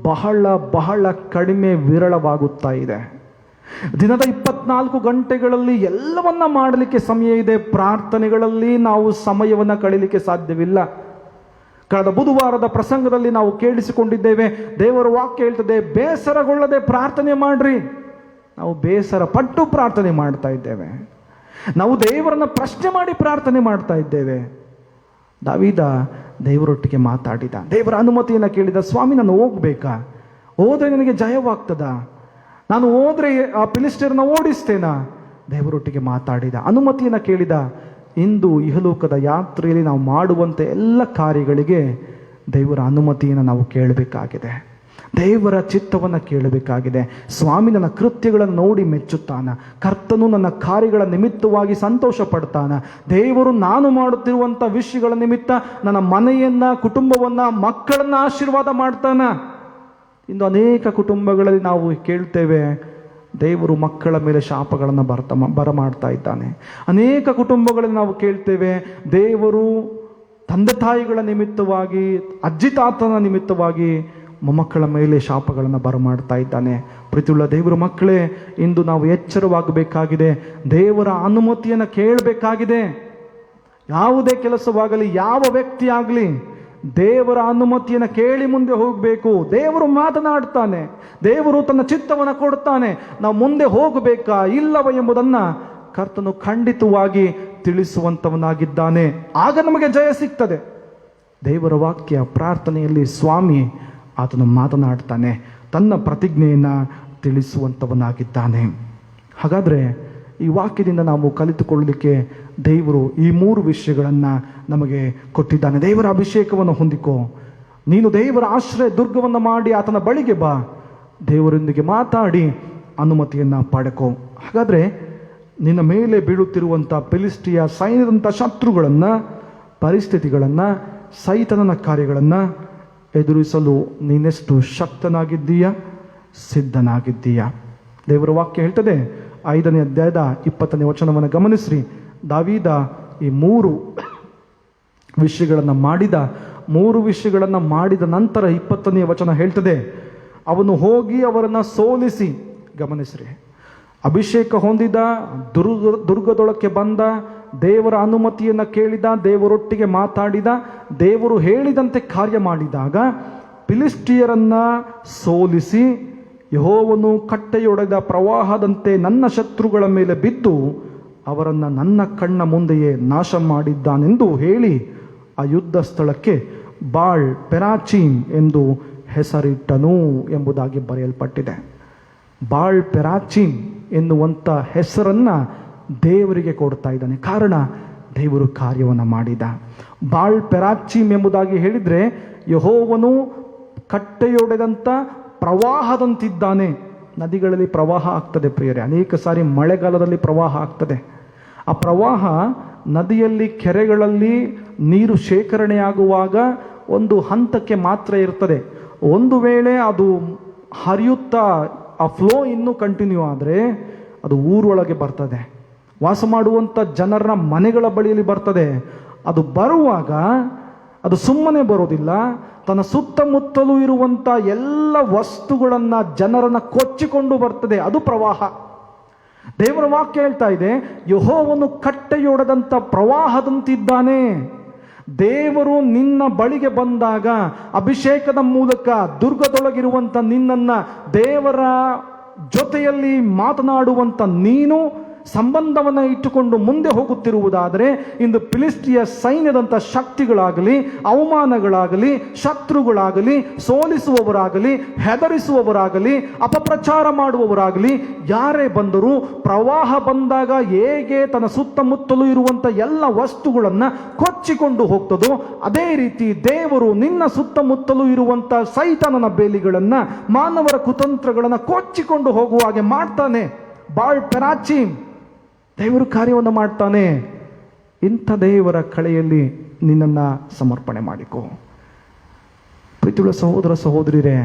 ಬಹಳ ಬಹಳ ಕಡಿಮೆ, ವಿರಳವಾಗುತ್ತಾ ಇದೆ. ದಿನದ 24 ಗಂಟೆಗಳಲ್ಲಿ ಎಲ್ಲವನ್ನ ಮಾಡಲಿಕ್ಕೆ ಸಮಯ ಇದೆ. ಪ್ರಾರ್ಥನೆಗಳಲ್ಲಿ ನಾವು ಸಮಯವನ್ನು ಕಳೀಲಿಕ್ಕೆ ಸಾಧ್ಯವಿಲ್ಲ. ಕಳೆದ ಬುಧವಾರದ ಪ್ರಸಂಗದಲ್ಲಿ ನಾವು ಕೇಳಿಸಿಕೊಂಡಿದ್ದೇವೆ, ದೇವರ ವಾಕ್ಯ ಹೇಳ್ತದೆ, ಬೇಸರಗೊಳ್ಳದೆ ಪ್ರಾರ್ಥನೆ ಮಾಡ್ರಿ. ನಾವು ಬೇಸರ ಪಟ್ಟು ಪ್ರಾರ್ಥನೆ ಮಾಡ್ತಾ ಇದ್ದೇವೆ. ನಾವು ದೇವರನ್ನ ಪ್ರಶ್ನೆ ಮಾಡಿ ಪ್ರಾರ್ಥನೆ ಮಾಡ್ತಾ ಇದ್ದೇವೆ. ದಾವೀದ ದೇವರೊಟ್ಟಿಗೆ ಮಾತಾಡಿದ, ದೇವರ ಅನುಮತಿಯನ್ನು ಕೇಳಿದ. ಸ್ವಾಮಿ, ನಾನು ಹೋಗ್ಬೇಕಾ? ಹೋದ್ರೆ ನನಗೆ ಜಯವಾಗ್ತದ? ನಾನು ಹೋದ್ರೆ ಆ ಫಿಲಿಸ್ಟಿಯರನ್ನ ಓಡಿಸ್ತೇನಾ? ದೇವರೊಟ್ಟಿಗೆ ಮಾತಾಡಿದ, ಅನುಮತಿಯನ್ನು ಕೇಳಿದ. ಇಂದು ಇಹಲೋಕದ ಯಾತ್ರೆಯಲ್ಲಿ ನಾವು ಮಾಡುವಂಥ ಎಲ್ಲ ಕಾರ್ಯಗಳಿಗೆ ದೇವರ ಅನುಮತಿಯನ್ನು ನಾವು ಕೇಳಬೇಕಾಗಿದೆ. ದೇವರ ಚಿತ್ತವನ್ನು ಕೇಳಬೇಕಾಗಿದೆ. ಸ್ವಾಮಿ ನನ್ನ ಕೃತ್ಯಗಳನ್ನು ನೋಡಿ ಮೆಚ್ಚುತ್ತಾನ, ಕರ್ತನು ನನ್ನ ಕಾರ್ಯಗಳ ನಿಮಿತ್ತವಾಗಿ ಸಂತೋಷ ಪಡ್ತಾನ. ದೇವರು ನಾನು ಮಾಡುತ್ತಿರುವಂಥ ವಿಷಯಗಳ ನಿಮಿತ್ತ ನನ್ನ ಮನೆಯನ್ನ, ಕುಟುಂಬವನ್ನ, ಮಕ್ಕಳನ್ನ ಆಶೀರ್ವಾದ ಮಾಡ್ತಾನ. ಇಂದು ಅನೇಕ ಕುಟುಂಬಗಳಲ್ಲಿ ನಾವು ಕೇಳ್ತೇವೆ, ದೇವರು ಮಕ್ಕಳ ಮೇಲೆ ಶಾಪಗಳನ್ನು ಬರಮಾಡ್ತಾ ಇದ್ದಾನೆ. ಅನೇಕ ಕುಟುಂಬಗಳಲ್ಲಿ ನಾವು ಕೇಳ್ತೇವೆ, ದೇವರು ತಂದೆ ತಾಯಿಗಳ ನಿಮಿತ್ತವಾಗಿ, ಅಜ್ಜಿ ತಾತನ ನಿಮಿತ್ತವಾಗಿ ಮೊಮ್ಮಕ್ಕಳ ಮೇಲೆ ಶಾಪಗಳನ್ನು ಬರಮಾಡ್ತಾ ಇದ್ದಾನೆ. ಪ್ರೀತಿಯುಳ್ಳ ದೇವರ ಮಕ್ಕಳೇ, ಇಂದು ನಾವು ಎಚ್ಚರವಾಗಬೇಕಾಗಿದೆ. ದೇವರ ಅನುಮತಿಯನ್ನು ಕೇಳಬೇಕಾಗಿದೆ. ಯಾವುದೇ ಕೆಲಸವಾಗಲಿ, ಯಾವ ವ್ಯಕ್ತಿ ಆಗಲಿ, ದೇವರ ಅನುಮತಿಯನ್ನು ಕೇಳಿ ಮುಂದೆ ಹೋಗಬೇಕು. ದೇವರು ಮಾತನಾಡ್ತಾನೆ, ದೇವರು ತನ್ನ ಚಿತ್ತವನ್ನು ಕೊಡ್ತಾನೆ. ನಾವು ಮುಂದೆ ಹೋಗಬೇಕಾ ಇಲ್ಲವ ಎಂಬುದನ್ನು ಕರ್ತನು ಖಂಡಿತವಾಗಿ ತಿಳಿಸುವಂತವನಾಗಿದ್ದಾನೆ. ಆಗ ನಮಗೆ ಜಯ ಸಿಗ್ತದೆ. ದೇವರ ವಾಕ್ಯ ಪ್ರಾರ್ಥನೆಯಲ್ಲಿ ಸ್ವಾಮಿ ಆತನು ಮಾತನಾಡ್ತಾನೆ, ತನ್ನ ಪ್ರತಿಜ್ಞೆಯನ್ನು ತಿಳಿಸುವಂತವನಾಗಿದ್ದಾನೆ. ಹಾಗಾದರೆ ಈ ವಾಕ್ಯದಿಂದ ನಾವು ಕಲಿತುಕೊಳ್ಳಲಿಕ್ಕೆ ದೇವರು ಈ 3 ವಿಷಯಗಳನ್ನು ನಮಗೆ ಕೊಟ್ಟಿದ್ದಾನೆ. ದೇವರ ಅಭಿಷೇಕವನ್ನು ಹೊಂದಿಕೋ. ನೀನು ದೇವರ ಆಶ್ರಯ ದುರ್ಗವನ್ನು ಮಾಡಿ ಆತನ ಬಳಿಗೆ ಬಾ. ದೇವರೊಂದಿಗೆ ಮಾತಾಡಿ ಅನುಮತಿಯನ್ನು ಪಡೆಕೋ. ಹಾಗಾದರೆ ನಿನ್ನ ಮೇಲೆ ಬೀಳುತ್ತಿರುವಂಥ ಫಿಲಿಸ್ಟಿಯ ಸೈನ್ಯದಂಥ ಶತ್ರುಗಳನ್ನು, ಪರಿಸ್ಥಿತಿಗಳನ್ನು, ಸೈತನನ ಕಾರ್ಯಗಳನ್ನು ಎದುರಿಸಲು ನೀನೆಷ್ಟು ಶಕ್ತನಾಗಿದ್ದೀಯಾ, ಸಿದ್ಧನಾಗಿದ್ದೀಯಾ? ದೇವರ ವಾಕ್ಯ ಹೇಳ್ತದೆ, 5ನೇ ಅಧ್ಯಾಯದ 20ನೇ ವಚನವನ್ನು ಗಮನಿಸ್ರಿ. ದಾವೀದ ಈ 3 ವಿಷಯಗಳನ್ನು ಮಾಡಿದ ನಂತರ 20ನೇ ವಚನ ಹೇಳ್ತದೆ, ಅವನು ಹೋಗಿ ಅವರನ್ನು ಸೋಲಿಸಿ. ಗಮನಿಸ್ರಿ, ಅಭಿಷೇಕ ಹೊಂದಿದ, ದುರ್ಗದೊಳಕ್ಕೆ ಬಂದ, ದೇವರ ಅನುಮತಿಯನ್ನು ಕೇಳಿದ, ದೇವರೊಟ್ಟಿಗೆ ಮಾತಾಡಿದ, ದೇವರು ಹೇಳಿದಂತೆ ಕಾರ್ಯ ಮಾಡಿದಾಗ ಫಿಲಿಸ್ಟಿಯರನ್ನ ಸೋಲಿಸಿ, ಯೆಹೋವನು ಕಟ್ಟೆಯೊಡೆದ ಪ್ರವಾಹದಂತೆ ನನ್ನ ಶತ್ರುಗಳ ಮೇಲೆ ಬಿದ್ದು ಅವರನ್ನು ನನ್ನ ಕಣ್ಣ ಮುಂದೆಯೇ ನಾಶ ಮಾಡಿದ್ದಾನೆಂದು ಹೇಳಿ ಆ ಯುದ್ಧ ಸ್ಥಳಕ್ಕೆ ಬಾಳ್ ಪೆರಾಚೀಮ್ ಎಂದು ಹೆಸರಿಟ್ಟನು ಎಂಬುದಾಗಿ ಬರೆಯಲ್ಪಟ್ಟಿದೆ. ಬಾಳ್ ಪೆರಾಚೀಮ್ ಎನ್ನುವಂಥ ಹೆಸರನ್ನು ದೇವರಿಗೆ ಕೊಡ್ತಾ ಇದ್ದಾನೆ. ಕಾರಣ, ದೇವರು ಕಾರ್ಯವನ್ನು ಮಾಡಿದ. ಬಾಳ್ ಪೆರಾಚೀಮ್ ಎಂಬುದಾಗಿ ಹೇಳಿದರೆ ಯೆಹೋವನು ಕಟ್ಟೆಯೊಡೆದಂಥ ಪ್ರವಾಹದಂತಿದ್ದಾನೆ. ನದಿಗಳಲ್ಲಿ ಪ್ರವಾಹ ಆಗ್ತದೆ ಪ್ರಿಯರೇ, ಅನೇಕ ಸಾರಿ ಮಳೆಗಾಲದಲ್ಲಿ ಪ್ರವಾಹ ಆಗ್ತದೆ. ಆ ಪ್ರವಾಹ ನದಿಯಲ್ಲಿ, ಕೆರೆಗಳಲ್ಲಿ ನೀರು ಶೇಖರಣೆಯಾಗುವಾಗ ಒಂದು ಹಂತಕ್ಕೆ ಮಾತ್ರ ಇರ್ತದೆ. ಒಂದು ವೇಳೆ ಅದು ಹರಿಯುತ್ತಾ ಆ ಫ್ಲೋ ಇನ್ನೂ ಕಂಟಿನ್ಯೂ ಆದರೆ ಅದು ಊರೊಳಗೆ ಬರ್ತದೆ, ವಾಸ ಮಾಡುವಂಥ ಜನರ ಮನೆಗಳ ಬಳಿಯಲ್ಲಿ ಬರ್ತದೆ. ಅದು ಬರುವಾಗ ಅದು ಸುಮ್ಮನೆ ಬರೋದಿಲ್ಲ, ತನ್ನ ಸುತ್ತಮುತ್ತಲೂ ಇರುವಂಥ ಎಲ್ಲ ವಸ್ತುಗಳನ್ನು, ಜನರನ್ನು ಕೊಚ್ಚಿಕೊಂಡು ಬರ್ತದೆ. ಅದು ಪ್ರವಾಹ. ದೇವರ ವಾಕ್ಯ ಹೇಳ್ತಾ ಇದೆ, ಯೆಹೋವನು ಕಟ್ಟೆಯೊಡೆದಂಥ ಪ್ರವಾಹದಂತಿದ್ದಾನೆ. ದೇವರು ನಿನ್ನ ಬಳಿಗೆ ಬಂದಾಗ ಅಭಿಷೇಕದ ಮೂಲಕ ದುರ್ಗದೊಳಗಿರುವಂಥ ನಿನ್ನನ್ನು ದೇವರ ಜೊತೆಯಲ್ಲಿ ಮಾತನಾಡುವಂಥ ನೀನು ಸಂಬಂಧವನ್ನು ಇಟ್ಟುಕೊಂಡು ಮುಂದೆ ಹೋಗುತ್ತಿರುವುದಾದರೆ, ಇಂದು ಫಿಲಿಸ್ಟಿಯ ಸೈನ್ಯದಂಥ ಶಕ್ತಿಗಳಾಗಲಿ, ಅವಮಾನಗಳಾಗಲಿ, ಶತ್ರುಗಳಾಗಲಿ, ಸೋಲಿಸುವವರಾಗಲಿ, ಹೆದರಿಸುವವರಾಗಲಿ, ಅಪಪ್ರಚಾರ ಮಾಡುವವರಾಗಲಿ ಯಾರೇ ಬಂದರೂ, ಪ್ರವಾಹ ಬಂದಾಗ ಹೇಗೆ ತನ್ನ ಸುತ್ತಮುತ್ತಲೂ ಇರುವಂಥ ಎಲ್ಲ ವಸ್ತುಗಳನ್ನು ಕೊಚ್ಚಿಕೊಂಡು ಹೋಗ್ತದೋ, ಅದೇ ರೀತಿ ದೇವರು ನಿನ್ನ ಸುತ್ತಮುತ್ತಲೂ ಇರುವಂಥ ಸೈತಾನನ ಬೇಲಿಗಳನ್ನು, ಮಾನವರ ಕುತಂತ್ರಗಳನ್ನು ಕೊಚ್ಚಿಕೊಂಡು ಹೋಗುವ ಹಾಗೆ ಮಾಡ್ತಾನೆ. ಬಾಳ್ ಪೆರಾಚೀಮ್, ದೇವರು ಕಾರ್ಯವನ್ನು ಮಾಡ್ತಾನೆ. ಇಂಥ ದೇವರ ಕಳೆಯಲ್ಲಿ ನಿನ್ನನ್ನು ಸಮರ್ಪಣೆ ಮಾಡಿಕೋ. ಪ್ರೀತಿಯುಳ್ಳ ಸಹೋದರ ಸಹೋದರಿಯರೇ,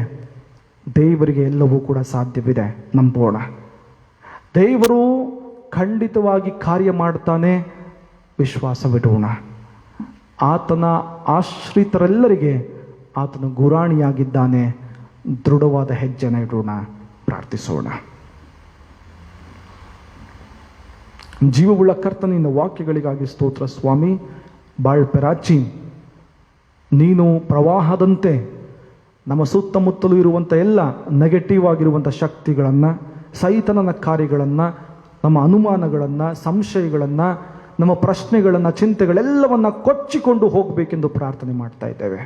ದೇವರಿಗೆ ಎಲ್ಲವೂ ಕೂಡ ಸಾಧ್ಯವಿದೆ, ನಂಬೋಣ. ದೇವರು ಖಂಡಿತವಾಗಿ ಕಾರ್ಯ ಮಾಡ್ತಾನೆ, ವಿಶ್ವಾಸವಿಡೋಣ. ಆತನ ಆಶ್ರಿತರೆಲ್ಲರಿಗೆ ಆತನು ಗುರಾಣಿಯಾಗಿದ್ದಾನೆ. ದೃಢವಾದ ಹೆಜ್ಜೆನ ಇಡೋಣ, ಪ್ರಾರ್ಥಿಸೋಣ. ಜೀವವುಳ್ಳ ಕರ್ತನಿನ ವಾಕ್ಯಗಳಿಗಾಗಿ ಸ್ತೋತ್ರ ಸ್ವಾಮಿ. ಬಾಳ್ ಪೆರಾಚೀಮ್, ನೀನು ಪ್ರವಾಹದಂತೆ ನಮ್ಮ ಸುತ್ತಮುತ್ತಲೂ ಇರುವಂಥ ಎಲ್ಲ ನೆಗೆಟಿವ್ ಆಗಿರುವಂಥ ಶಕ್ತಿಗಳನ್ನು, ಸೈತನನ ಕಾರ್ಯಗಳನ್ನು, ನಮ್ಮ ಅನುಮಾನಗಳನ್ನು, ಸಂಶಯಗಳನ್ನು, ನಮ್ಮ ಪ್ರಶ್ನೆಗಳನ್ನು, ಚಿಂತೆಗಳೆಲ್ಲವನ್ನು ಕೊಚ್ಚಿಕೊಂಡು ಹೋಗಬೇಕೆಂದು ಪ್ರಾರ್ಥನೆ ಮಾಡ್ತಾ ಇದ್ದೇವೆ.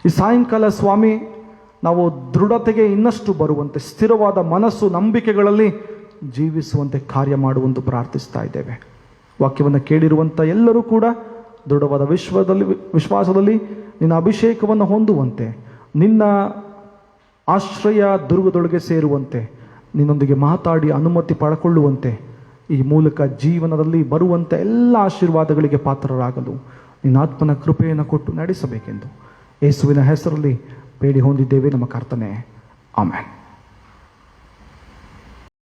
ಈ ಸಾಯಂಕಾಲ ಸ್ವಾಮಿ, ನಾವು ದೃಢತೆಗೆ ಇನ್ನಷ್ಟು ಬರುವಂತೆ, ಸ್ಥಿರವಾದ ಮನಸ್ಸು, ನಂಬಿಕೆಗಳಲ್ಲಿ ಜೀವಿಸುವಂತೆ ಕಾರ್ಯ ಮಾಡುವಂತೆ ಪ್ರಾರ್ಥಿಸ್ತಾ ಇದ್ದೇವೆ. ವಾಕ್ಯವನ್ನು ಕೇಳಿರುವಂಥ ಎಲ್ಲರೂ ಕೂಡ ದೃಢವಾದ ವಿಶ್ವಾಸದಲ್ಲಿ ನಿನ್ನ ಅಭಿಷೇಕವನ್ನು ಹೊಂದುವಂತೆ, ನಿನ್ನ ಆಶ್ರಯ ದುರ್ಗದೊಳಗೆ ಸೇರುವಂತೆ, ನಿನ್ನೊಂದಿಗೆ ಮಾತಾಡಿ ಅನುಮತಿ ಪಡ್ಕೊಳ್ಳುವಂತೆ, ಈ ಮೂಲಕ ಜೀವನದಲ್ಲಿ ಬರುವಂಥ ಎಲ್ಲ ಆಶೀರ್ವಾದಗಳಿಗೆ ಪಾತ್ರರಾಗಲು ನಿನ್ನ ಆತ್ಮನ ಕೃಪೆಯನ್ನು ಕೊಟ್ಟು ನಡೆಸಬೇಕೆಂದು ಯೇಸುವಿನ ಹೆಸರಲ್ಲಿ ಬೇಡಿ ಹೊಂದಿದ್ದೇವೆ ನಮ್ಮ ಕರ್ತನೇ. ಆಮೆನ್.